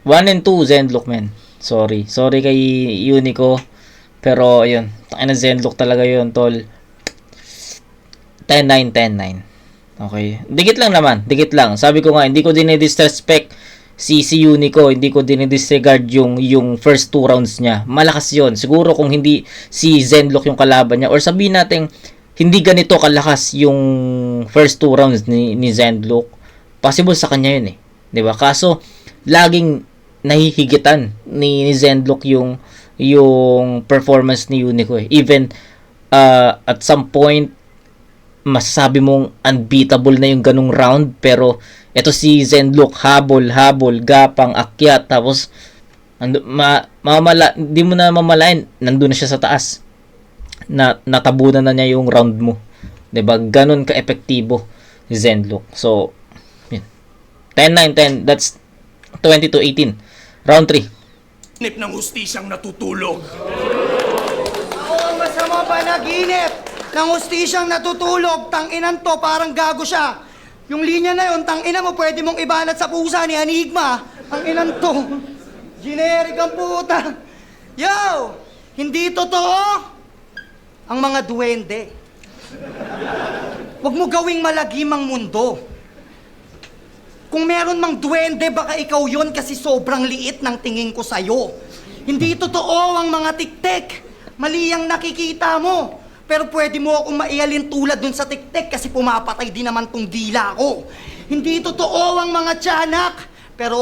[SPEAKER 5] 1 and 2 Zenlock men. Sorry kay Unico. Pero ayun, tangina Zenlock talaga 'yon, tol. 10-9, 10-9. Okay. Dikit lang naman. Dikit lang. Sabi ko nga, hindi ko dinidisrespect si Unico. Hindi ko dinidisregard yung first 2 rounds niya. Malakas yon. Siguro kung hindi si Zenlock yung kalaban niya, or sabihin natin, hindi ganito kalakas yung first 2 rounds ni Zenlock, possible sa kanya yun Diba? Kaso, laging nahihigitan ni Zenlock yung performance ni Unico Even at some point, masasabi mong unbeatable na yung ganung round, pero eto si Zenlock habol, gapang, akyat, tapos di mo na mamalain, nandun na siya sa taas. Natabunan na niya yung round mo. 'Di ba? Ganun ka-epektibo si Zenlock. So, yun. 10-9, 10, that's 20-18. Round 3.
[SPEAKER 6] Nip ng hustisyang natutulog.
[SPEAKER 3] Ako ang masama panaginip ng hustisyang natutulog. Tanginan to, parang gago siya. Yung linya na yun, tangina mo, pwede mong ibanat sa pusa ni Enigma. Tanginan to. Generic ang puta. Yo! Hindi totoo ang mga duwende. Huwag mo gawing malagim ang mundo. Kung meron mang duwende, baka ikaw yon kasi sobrang liit ng tingin ko sa'yo. Hindi totoo ang mga tiktik. Mali ang nakikita mo. Pero pwede mo akong maialin tulad dun sa tiktik kasi pumapatay din naman tong dila ko. Hindi totoo ang mga tiyanak. Pero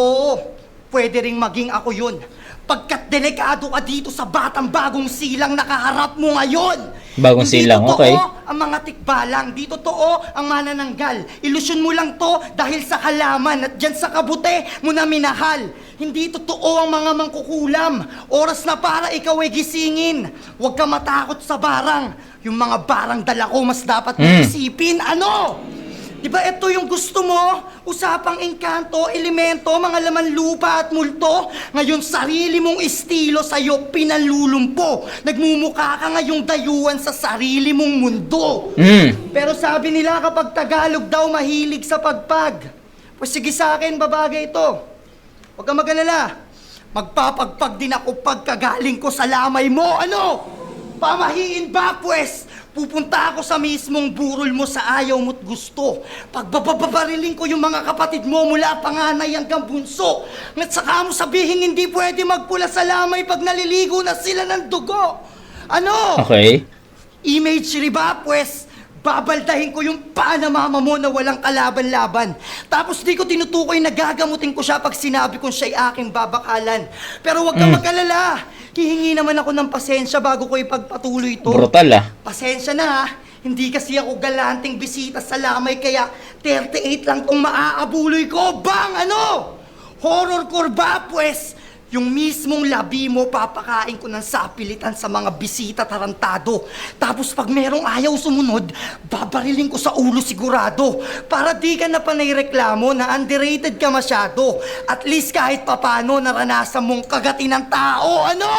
[SPEAKER 3] pwede ring maging ako yun. Pagkat delikado ka dito sa batang bagong silang nakaharap mo ngayon.
[SPEAKER 5] Bagong silang, okay.
[SPEAKER 3] Hindi totoo ang mga tikbalang. Di totoo ang manananggal. Ilusyon mo lang to dahil sa halaman at dyan sa kabute mo na minahal. Hindi totoo ang mga mangkukulam. Oras na para ikaw ay gisingin. Huwag ka matakot sa barang. Yung mga barang dala ko, mas dapat mong isipin. Ano? Diba ito yung gusto mo? Usapang engkanto, elemento, mga laman lupa at multo. Ngayon sarili mong estilo sa'yo pinalulumpo. Nagmumukha ka ngayong dayuhan sa sarili mong mundo. Pero sabi nila kapag Tagalog daw mahilig sa pagpag. Pues sige sa akin, babagay ito. Huwag kang mag-alala. Magpapagpag din ako pagkagaling ko sa lamay mo. Ano? Pamahiin ba, pues? Pupunta ako sa mismong burol mo sa ayaw mo't gusto. Pagbababariling ko yung mga kapatid mo mula panganay hanggang bunso. At saka mo sabihin hindi pwede magpula sa lamay pag naliligo na sila ng dugo. Ano?
[SPEAKER 5] Okay.
[SPEAKER 3] Imagery ba, pues? babaldahin ko yung paa na mama mo na walang kalaban-laban. Tapos di ko tinutukoy na gagamutin ko siya pag sinabi kong siya'y aking babakalan. Pero wag kang mag-alala. Hihingi naman ako ng pasensya bago ko ipagpatuloy ito.
[SPEAKER 5] Brutal ah.
[SPEAKER 3] Pasensya na ha. Hindi kasi ako galanting bisita sa lamay kaya 38 lang tong maaabuloy ko. Bang! Ano? Horrorcore ba? Pues, yung mismong labi mo papakain ko ng sapilitan sa mga bisita tarantado. Tapos pag merong ayaw sumunod, babariling ko sa ulo sigurado. Para di ka na panay reklamo na underrated ka masyado. At least kahit papano naranasan mong kagatin ng tao. Ano?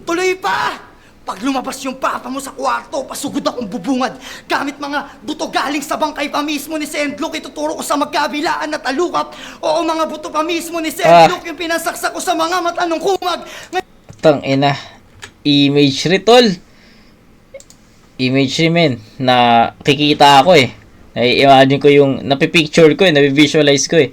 [SPEAKER 3] Tuloy pa! Pag lumabas yung papa mo sa kwarto, pasugod akong bubungad. Gamit mga buto galing sa bangkay pa mismo ni Sendlok, ituturo ko sa magkabilaan na talukap. Oo, mga buto pa mismo ni Sendlok, yung pinasaksak ko sa mga mata ng kumag.
[SPEAKER 5] Tangina. Imagery tol. Imagery men. Nakikita ako eh. Nai-imagine ko yung, napipicture ko eh, nabivisualize ko eh.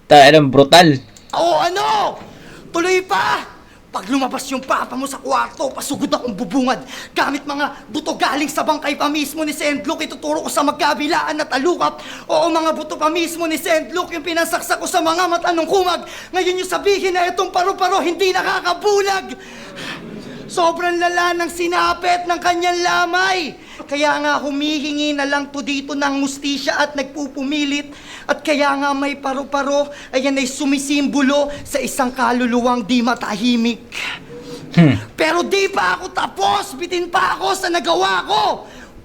[SPEAKER 5] Talagang brutal.
[SPEAKER 3] Oo, ano? Tuloy pa! Pag lumabas yung papa mo sa kwarto, pasugod akong bubungad. Gamit mga buto galing sa bangkay pa mismo ni Sendlok, ituturo ko sa magkabilaan na talukap. Oo, mga buto pa mismo ni Sendlok, yung pinasaksak ko sa mga mata ng kumag. Ngayon yung sabihin na itong paru-paro hindi nakakabulag. Sobrang lala ng sinapit ng kanyang lamay. Kaya nga humihingi na lang to dito ng mustisya at nagpupumilit. At kaya nga may paru-paro, ayan ay sumisimbolo sa isang kaluluwang di matahimik. Pero di pa ako tapos, bitin pa ako sa nagawa ko.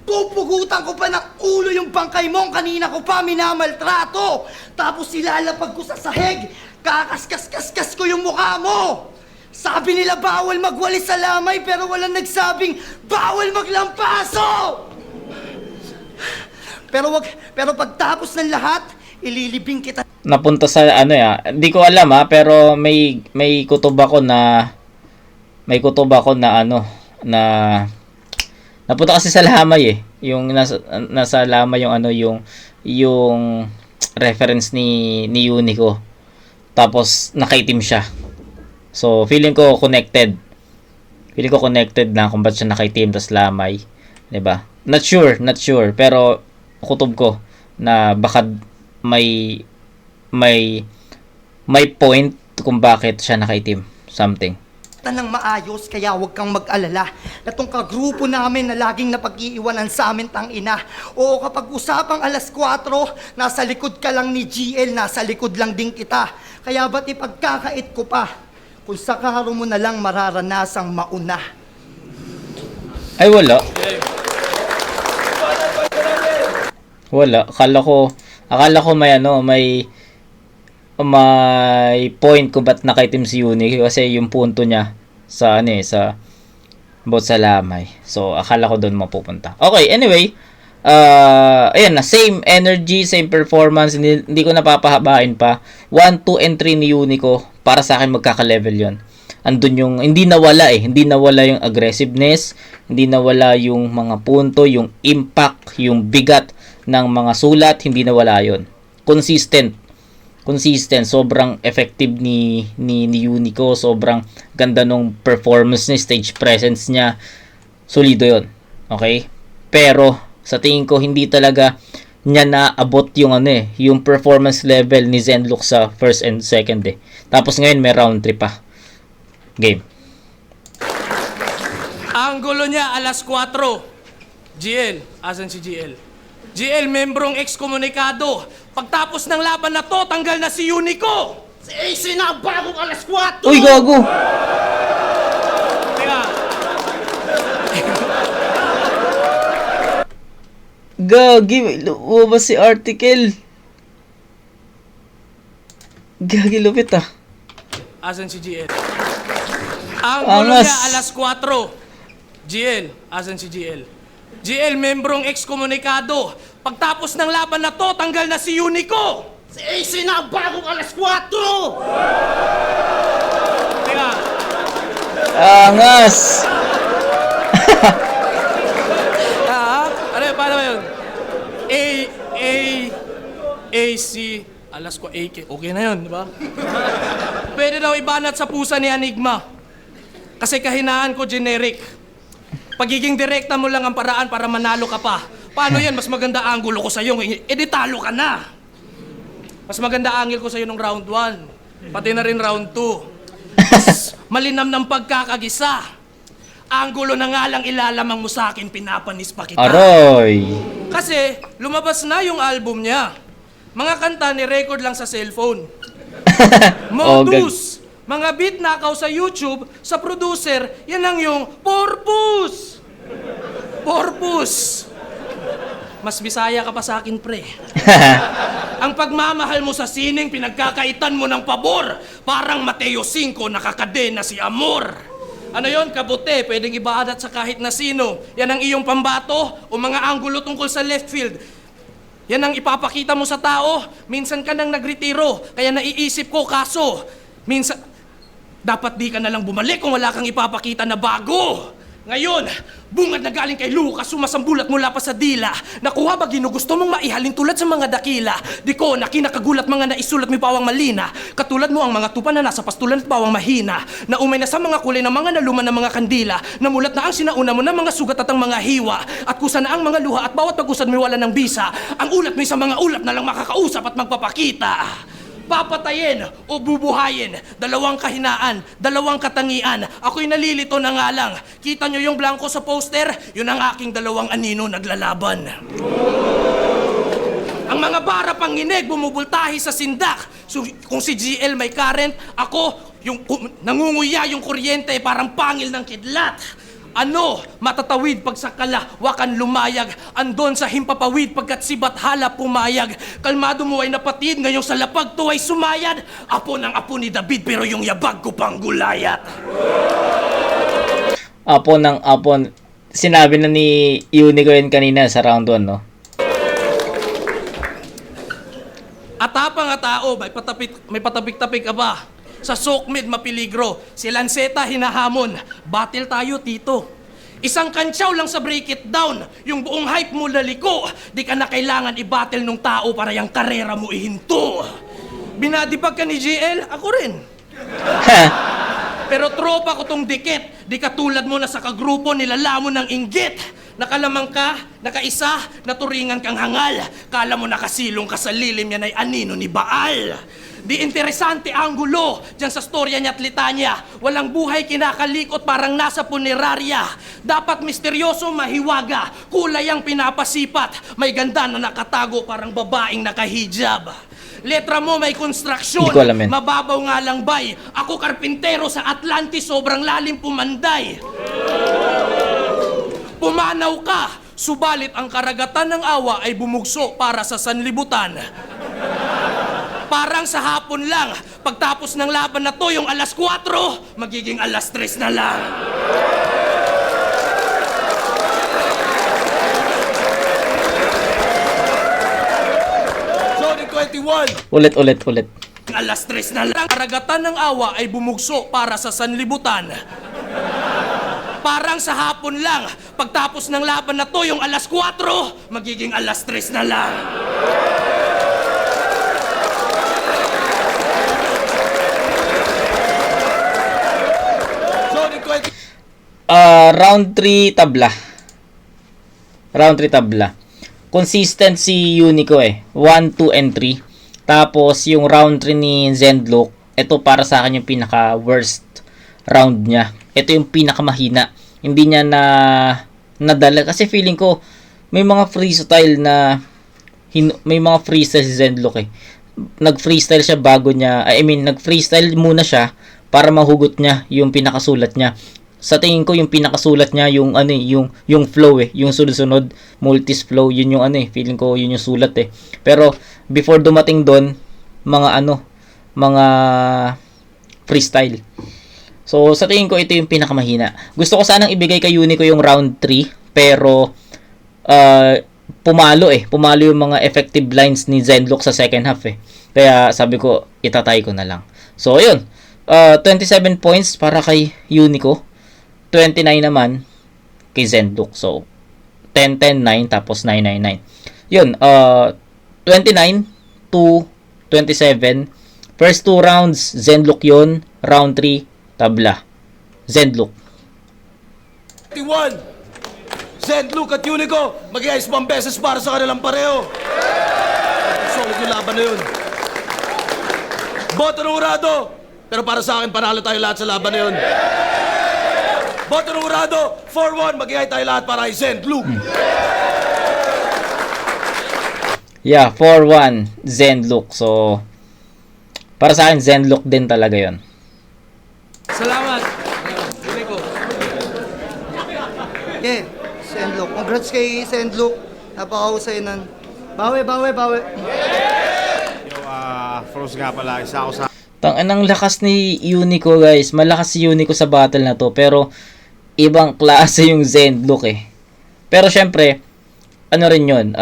[SPEAKER 3] Pupugutan ko pa ng ulo yung bangkay mong kanina ko pa minamaltrato. Tapos ilalapag ko sa sahig, kakaskas-kaskas ko yung mukha mo. Sabi nila bawal magwalis sa lamay pero walang nagsabing bawal maglampaso! Pero pagtapos ng lahat, ililibing kita.
[SPEAKER 5] Napunta sa ano ya, hindi ko alam ha, pero may kutob ako na ano na napunta kasi sa lamay eh. Yung nasa lamay yung ano yung reference ni Unico. Tapos nakaitim siya. So, feeling ko connected. Feeling ko connected na kung ba't siya nakaitim tas lamay. 'Di ba? Not sure. Pero, kutob ko na baka may point kung bakit siya nakaitim. Something.
[SPEAKER 3] Ng maayos, kaya huwag kang mag-alala na tong kagrupo namin na laging napag-iiwanan sa amin tang ina. Oo, kapag usapang alas 4, nasa likod ka lang ni GL, nasa likod lang din kita. Kaya ba't ipagkakait ko pa? Kung sa karo mo na lang mararanasang mauna.
[SPEAKER 5] Ay, wala. Wala. Akala ko may point ko ba't nakaitim si Uni kasi yung punto niya sa about sa lamay. So, akala ko doon mapupunta. Okay, anyway. Ayan na, same energy, same performance. Hindi ko napapahabain pa. 1, 2, and 3 ni Unico. Para sa akin magkaka-level yon. Andun yung, hindi nawala yung aggressiveness, hindi nawala yung mga punto, yung impact, yung bigat ng mga sulat, hindi nawala yon. Consistent, sobrang effective ni Unico, sobrang ganda nung performance niya, stage presence niya, solido yon. Okay? Pero, sa tingin ko, hindi talaga niya naabot yung yung performance level ni Zenlook sa first and second eh. Tapos ngayon may round 3 pa. Game.
[SPEAKER 6] Ang gulo niya alas 4. GL, asan si GL? GL, membrong ekskomunikado. Pagtapos ng laban na to, tanggal na si Unico.
[SPEAKER 4] Si AC na bagong alas 4!
[SPEAKER 5] Uy, gago!
[SPEAKER 6] Teka,
[SPEAKER 5] Gagi, lumabas si article. Gagi, lupit ah.
[SPEAKER 6] asan si GL? Ang gulo
[SPEAKER 5] Angas.
[SPEAKER 6] niya alas 4. GL, asan si GL? GL, membrong ekskomunikado. Pagtapos ng laban na to, tanggal na si Unico.
[SPEAKER 4] Si AC na bagong alas 4!
[SPEAKER 6] Teka,
[SPEAKER 5] Angas!
[SPEAKER 6] paano ba yun? AC, alas ko, AK. Okay na yun, di ba? Pwede daw ibanat sa pusa ni Enigma. Kasi kahinaan ko generic. Pagiging direkta mo lang ang paraan para manalo ka pa. Paano yan? Mas maganda angulo ko sa'yo. Eh di talo ka na. Mas maganda angle ko sa'yo nung round 1. Pati na rin round 2. Mas malinam ng pagkakagisa. Angulo na nga lang ilalamang mo sa akin, pinapanis pa kita.
[SPEAKER 5] Aroy!
[SPEAKER 6] Kasi lumabas na yung album niya. Mga kanta ni record lang sa cellphone. Modus! Mga beat nakaw sa YouTube, sa producer, yan ang yung purpose! Purpose! Mas bisaya ka pa sa akin, pre. Ang pagmamahal mo sa sining, pinagkakaitan mo ng pabor. Parang Mateo 5, nakakadena si Amor. Ano yon, kabute, pwedeng ibaadat sa kahit na sino. Yan ang iyong pambato o mga anggulo tungkol sa left field. Yan ang ipapakita mo sa tao. Minsan ka nang nagretiro, kaya naiisip ko kaso. Minsan, dapat di ka na lang bumalik kung wala kang ipapakita na bago. Ngayon, bungad na galing kay Lucas, sumasambulat mula pa sa dila. Nakuha ba ginugusto mong maihalin tulad sa mga dakila? Di ko na kinakagulat mga naisulat may pawang malina. Katulad mo ang mga tupa na nasa pastulan at pawang mahina. Na umay na sa mga kulay ng mga naluman ng mga kandila. Namulat na ang sinauna mo ng mga sugat at ang mga hiwa. At kusa na ang mga luha at bawat pag-usad may wala ng bisa. Ang ulat may sa mga ulap na lang makakausap at magpapakita. Papatayin o bubuhayin, dalawang kahinaan, dalawang katangian. Ako'y nalilito na nga lang. Kita nyo yung blanco sa poster? Yun ang aking dalawang anino naglalaban. Ang mga bara panginig bumubultahi sa sindak. So, kung si GL may current, ako yung nangunguya yung kuryente parang pangil ng kidlat. Ano? Matatawid pag sa kalawakan lumayag. Andon sa himpapawid pagkat si Bathala pumayag. Kalmado mo ay napatid, ngayong sa lapag to ay sumayad. Apo ng apo ni David pero yung yabag ko pang gulayat.
[SPEAKER 5] Apo ng apo. Sinabi na ni Unico yun kanina sa round 1, no?
[SPEAKER 6] Atapang nga tao, may patapik-tapik ka ba? Sa Sokmed mapiligro, si Lanceta hinahamon. Battle tayo, tito. Isang kantsaw lang sa break it down. Yung buong hype mo laliko. Di ka na kailangan i-battle nung tao para yung karera mo ihinto. Binadibag ka ni GL, ako rin. Pero tropa ko tong dikit. Di katulad mo na sa kagrupo nilalamon ng inggit. Nakalamang ka, nakaisa, naturingan kang hangal. Kala mo nakasilong ka sa lilim yan ay anino ni Baal. Di interesante anggulo dyan sa storya niya at litanya. Walang buhay kinakalikot parang nasa punerarya. Dapat misteryoso mahiwaga, kulay ang pinapasipat. May ganda na nakatago parang babaeng nakahijab. Letra mo may konstruksyon,
[SPEAKER 5] Hindi ko alam yan.
[SPEAKER 6] mababaw nga lang bay. Ako karpintero sa Atlantis, sobrang lalim pumanday. Pumanaw ka, subalit ang karagatan ng awa ay bumugso para sa sanlibutan. Parang sa hapon lang, pagtapos ng laban na to, yung alas 4, magiging alas 3 na lang.
[SPEAKER 4] Zone 21.
[SPEAKER 5] Ulit.
[SPEAKER 6] Alas 3 na lang. Karagatan ng awa ay bumugso para sa sanlibutan. Parang sa hapon lang, pagtapos ng laban na to, yung alas 4, magiging alas 3 na lang.
[SPEAKER 4] Zone 20.
[SPEAKER 5] Round 3 tabla. Consistent si Unico eh. 1, 2, and 3. Tapos yung round 3 ni Zendlock, ito para sa akin yung pinaka-worst round niya. Ito yung pinakamahina. Hindi niya nadala. Kasi feeling ko, may mga freestyle may mga freestyle si Zendlock eh. Nag-freestyle siya bago niya, nag-freestyle muna siya para mahugot niya yung pinakasulat niya. Sa tingin ko yung pinakasulat niya yung yung flow eh, yung sunod-sunod multis flow, yun yung feeling ko yun yung sulat eh. Pero before dumating doon, mga freestyle. So sa tingin ko ito yung pinakamahina. Gusto ko sanang ibigay kay Unico yung round 3 pero pumalo yung mga effective lines ni Zendlock sa second half eh. Kaya sabi ko itatay ko na lang. So ayun, 27 points para kay Unico. 29 naman kay Zendlock. So, 10, 10, 9, tapos 9, 9, 9. Yun, 29 to 27. First 2 rounds, Zendlock yun. Round 3, tabla. Zendlock.
[SPEAKER 4] 21.
[SPEAKER 7] Zen, Luke at Unico, mag-iayos pang beses para sa kanilang pareho. Solid yung laban na yun. Boto ng Urado, pero para sa akin, panalo tayo lahat sa laban na yun. Boto ng Urado, 4-1, mag-iay tayo lahat para kay Zen, Luke.
[SPEAKER 5] Yeah, 4-1 Zenlook. So, para sa akin, Zenlook din talaga yon.
[SPEAKER 6] Salamat. Unico.
[SPEAKER 3] Okay, Sendlock. Congrats kay Sendlock. Napakahusay nun. Bawi.
[SPEAKER 8] Frost nga pala, isa ako sa
[SPEAKER 5] Ang lakas ni Unico, guys. Malakas si Unico sa battle na to. Pero, ibang klase yung Zenlook eh. Pero, syempre, ano rin yun,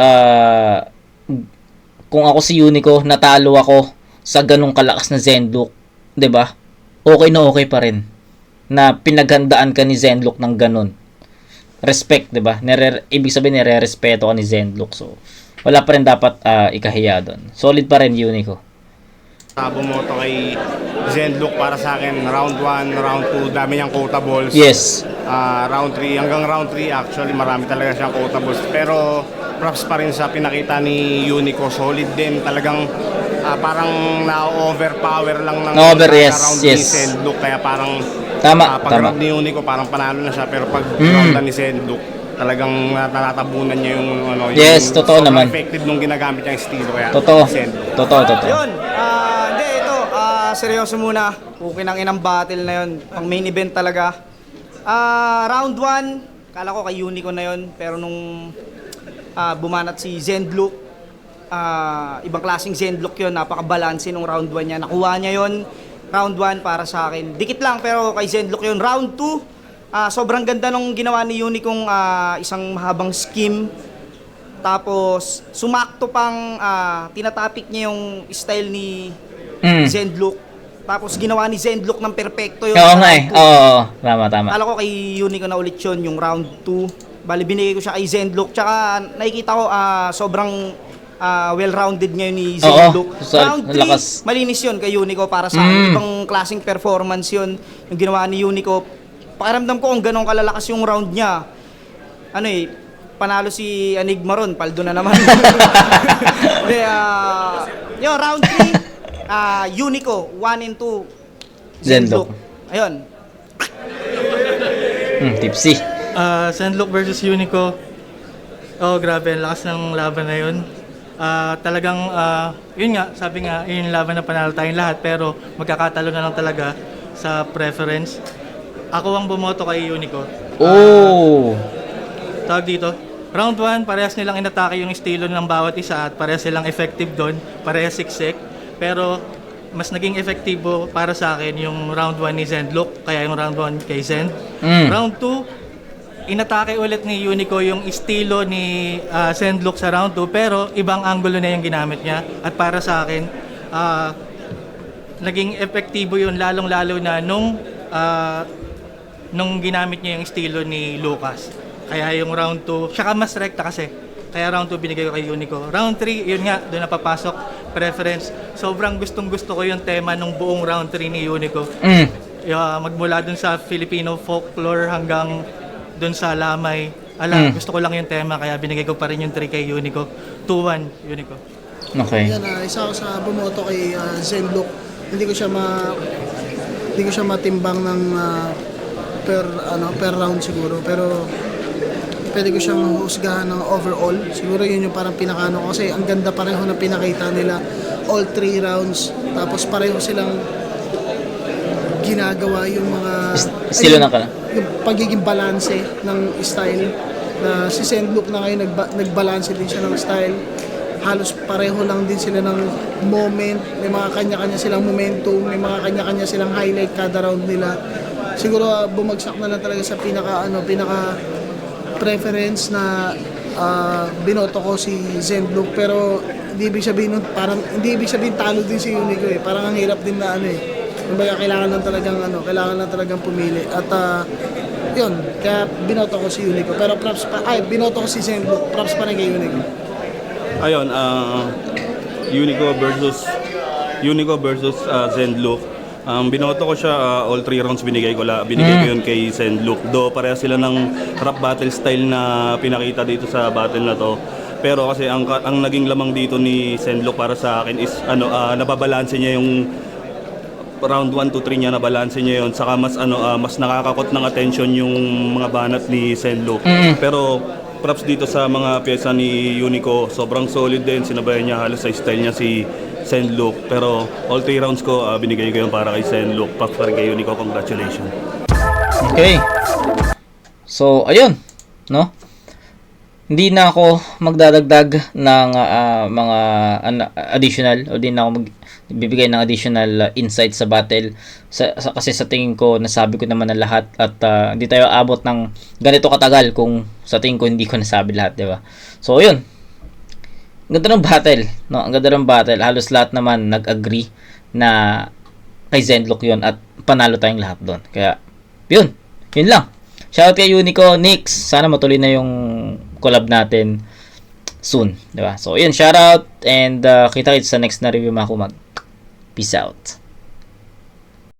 [SPEAKER 5] kung ako si Unico, natalo ako sa ganung kalakas na Zenlook, 'di ba? Okay na okay pa rin na pinaghandaan ka ni Zenlook ng ganun. Respect, 'di ba? Ibig sabihin nire-respeto ka ni Zenlook. So, wala pa rin dapat ikahiya doon. Solid pa rin Unico.
[SPEAKER 8] bumoto kay Zenlook. Para sa akin, round 1, round 2, dami niyang quotables.
[SPEAKER 5] Yes.
[SPEAKER 8] Round 3, hanggang round 3 actually marami talaga siyang quotables. Pero props pa rin sa pinakita ni Unico. Solid din. Talagang parang na-overpower lang ng round ni Zenlook. Kaya parang pag round ni Unico parang panalo na siya. Pero pag round ni Zenlook, talagang natatabunan niya yung ano.
[SPEAKER 5] Yes,
[SPEAKER 8] yung
[SPEAKER 5] totoo naman.
[SPEAKER 8] Effective nung ginagamit niya yung estilo. Kaya
[SPEAKER 5] Totoo.
[SPEAKER 8] Zenlook.
[SPEAKER 5] Totoo.
[SPEAKER 3] Yun, hindi, ito, seryoso muna. Okay ng inang battle na yun. Pang main event talaga. Round 1, kala ko kay Unico na yun. Pero nung bumanat si Zenlook, ibang klaseng Zenlook yun. Napaka-balanse nung round 1 niya. Nakuha niya yun. Round 1 para sa akin. Dikit lang, pero kay Zenlook yun. Round 2, sobrang ganda nung ginawa ni Unicong isang mahabang scheme. Tapos, sumakto pang tinatapik niya yung style ni Zenlook. Tapos, ginawa ni Zenlook ng perfecto yung
[SPEAKER 5] Oo nga eh. Oo. Tama.
[SPEAKER 3] Kala ko kay Unico na ulit yun, yung round 2. Bali, binigay ko siya kay Zenlook. Tsaka, nakikita ko sobrang well-rounded ngayon ni Zenlook. Round 3, malinis yun kay Unico para sa akin. Ibang klaseng performance yun yung ginawa ni Unico. Pakiramdam ko kung ganun kalalakas yung round niya. Panalo si Enigma ron, paldo na naman. Yung round 3, Unico, 1 and 2, Zenlook. Ayun.
[SPEAKER 5] Tipsy.
[SPEAKER 9] Zenlook versus Unico. Oh, grabe, ang lakas ng laban na yun. Talagang, yun nga, sabi nga, yun yung laban na panalo tayong lahat, pero magkakatalo na lang talaga sa preference. Ako ang bumoto kay Unico. Tawag dito. Round 1, parehas nilang inatake yung estilo ng bawat isa at parehas silang effective doon. Parehas siksik. Pero mas naging efektibo para sa akin yung round 1 ni Zenlook. Kaya yung round 1 kay Zen. Round 2, inatake ulit ni Unico yung estilo ni Zenlook sa round 2. Pero ibang angulo na yung ginamit niya. At para sa akin, naging efektibo yun lalong-lalo na nung ginamit niya yung estilo ni Lucas. Kaya yung round 2, siya ka mas rekta kasi. Kaya round 2 binigay ko kay Unico. Round 3, yun nga, doon napapasok, preference. Sobrang gustong-gusto ko yung tema nung buong round 3 ni Unico. Magmula doon sa Filipino folklore hanggang doon sa Lamay. Gusto ko lang yung tema, kaya binigay ko pa rin yung 3 kay Unico. 2-1, Unico.
[SPEAKER 5] Okay.
[SPEAKER 10] Yan, isa ako sa bumoto kay Zenlook. Hindi ko siya matimbang ng per round siguro, pero pwede ko siyang husgahan ng overall. Siguro yun yung parang pinakaano ko kasi ang ganda pareho na pinakita nila all 3 rounds. Tapos pareho silang ginagawa yung mga
[SPEAKER 5] estilo na ka.
[SPEAKER 10] Yung pagiging balanse ng style na si Zenlook na ngayon nagbalanse din siya ng style. Halos pareho lang din sila ng moment, may mga kanya-kanya silang momentum, may mga kanya-kanya silang highlight kada round nila. Siguro bumagsak na lang talaga sa pinaka preference na binoto ko si Zenlook, pero hindi ibig sabihin talo din si Unico eh. Parang ang hirap din na kumbaga kailangan lang talagang pumili. At yun, kaya binoto ko si Unico. Pero binoto ko si Zenlook, props pa rin kay Unico.
[SPEAKER 11] Ayun, Unico versus Zenlook. Binoto ko siya, all 3 rounds binigay ko yun kay Zenlook. Do pareha sila ng rap battle style na pinakita dito sa battle na to. Pero kasi ang naging lamang dito ni Zenlook para sa akin is nababalanse niya yung round 1 to 3 niya, nabalanse niya yun. Saka mas nakakakot ng attention yung mga banat ni Zenlook. Pero props dito sa mga pyesa ni Unico, sobrang solid din. Sinabayan niya halos sa style niya si Zenlook. Pero all 3 rounds ko, binigay ko yun para kay Zenlook. Props pa rin kay Unico, congratulations.
[SPEAKER 5] Okay. So, ayun. No? Hindi na ako magdadagdag ng mga additional o di na ako bibigay ng additional insight sa battle kasi sa tingin ko nasabi ko naman na lahat at hindi tayo abot ng ganito katagal kung sa tingin ko hindi ko nasabi lahat, di ba? So yun, ang ganda ng battle, no? Ang ganda ng battle, halos lahat naman nag-agree na kay Zenlook yun at panalo tayong lahat doon. Kaya yun lang. Shoutout kay Unico, Nix, sana matuloy na yung collab natin soon, di ba? So yun, shoutout and kita-kits sa next na review mga kumag. Peace out.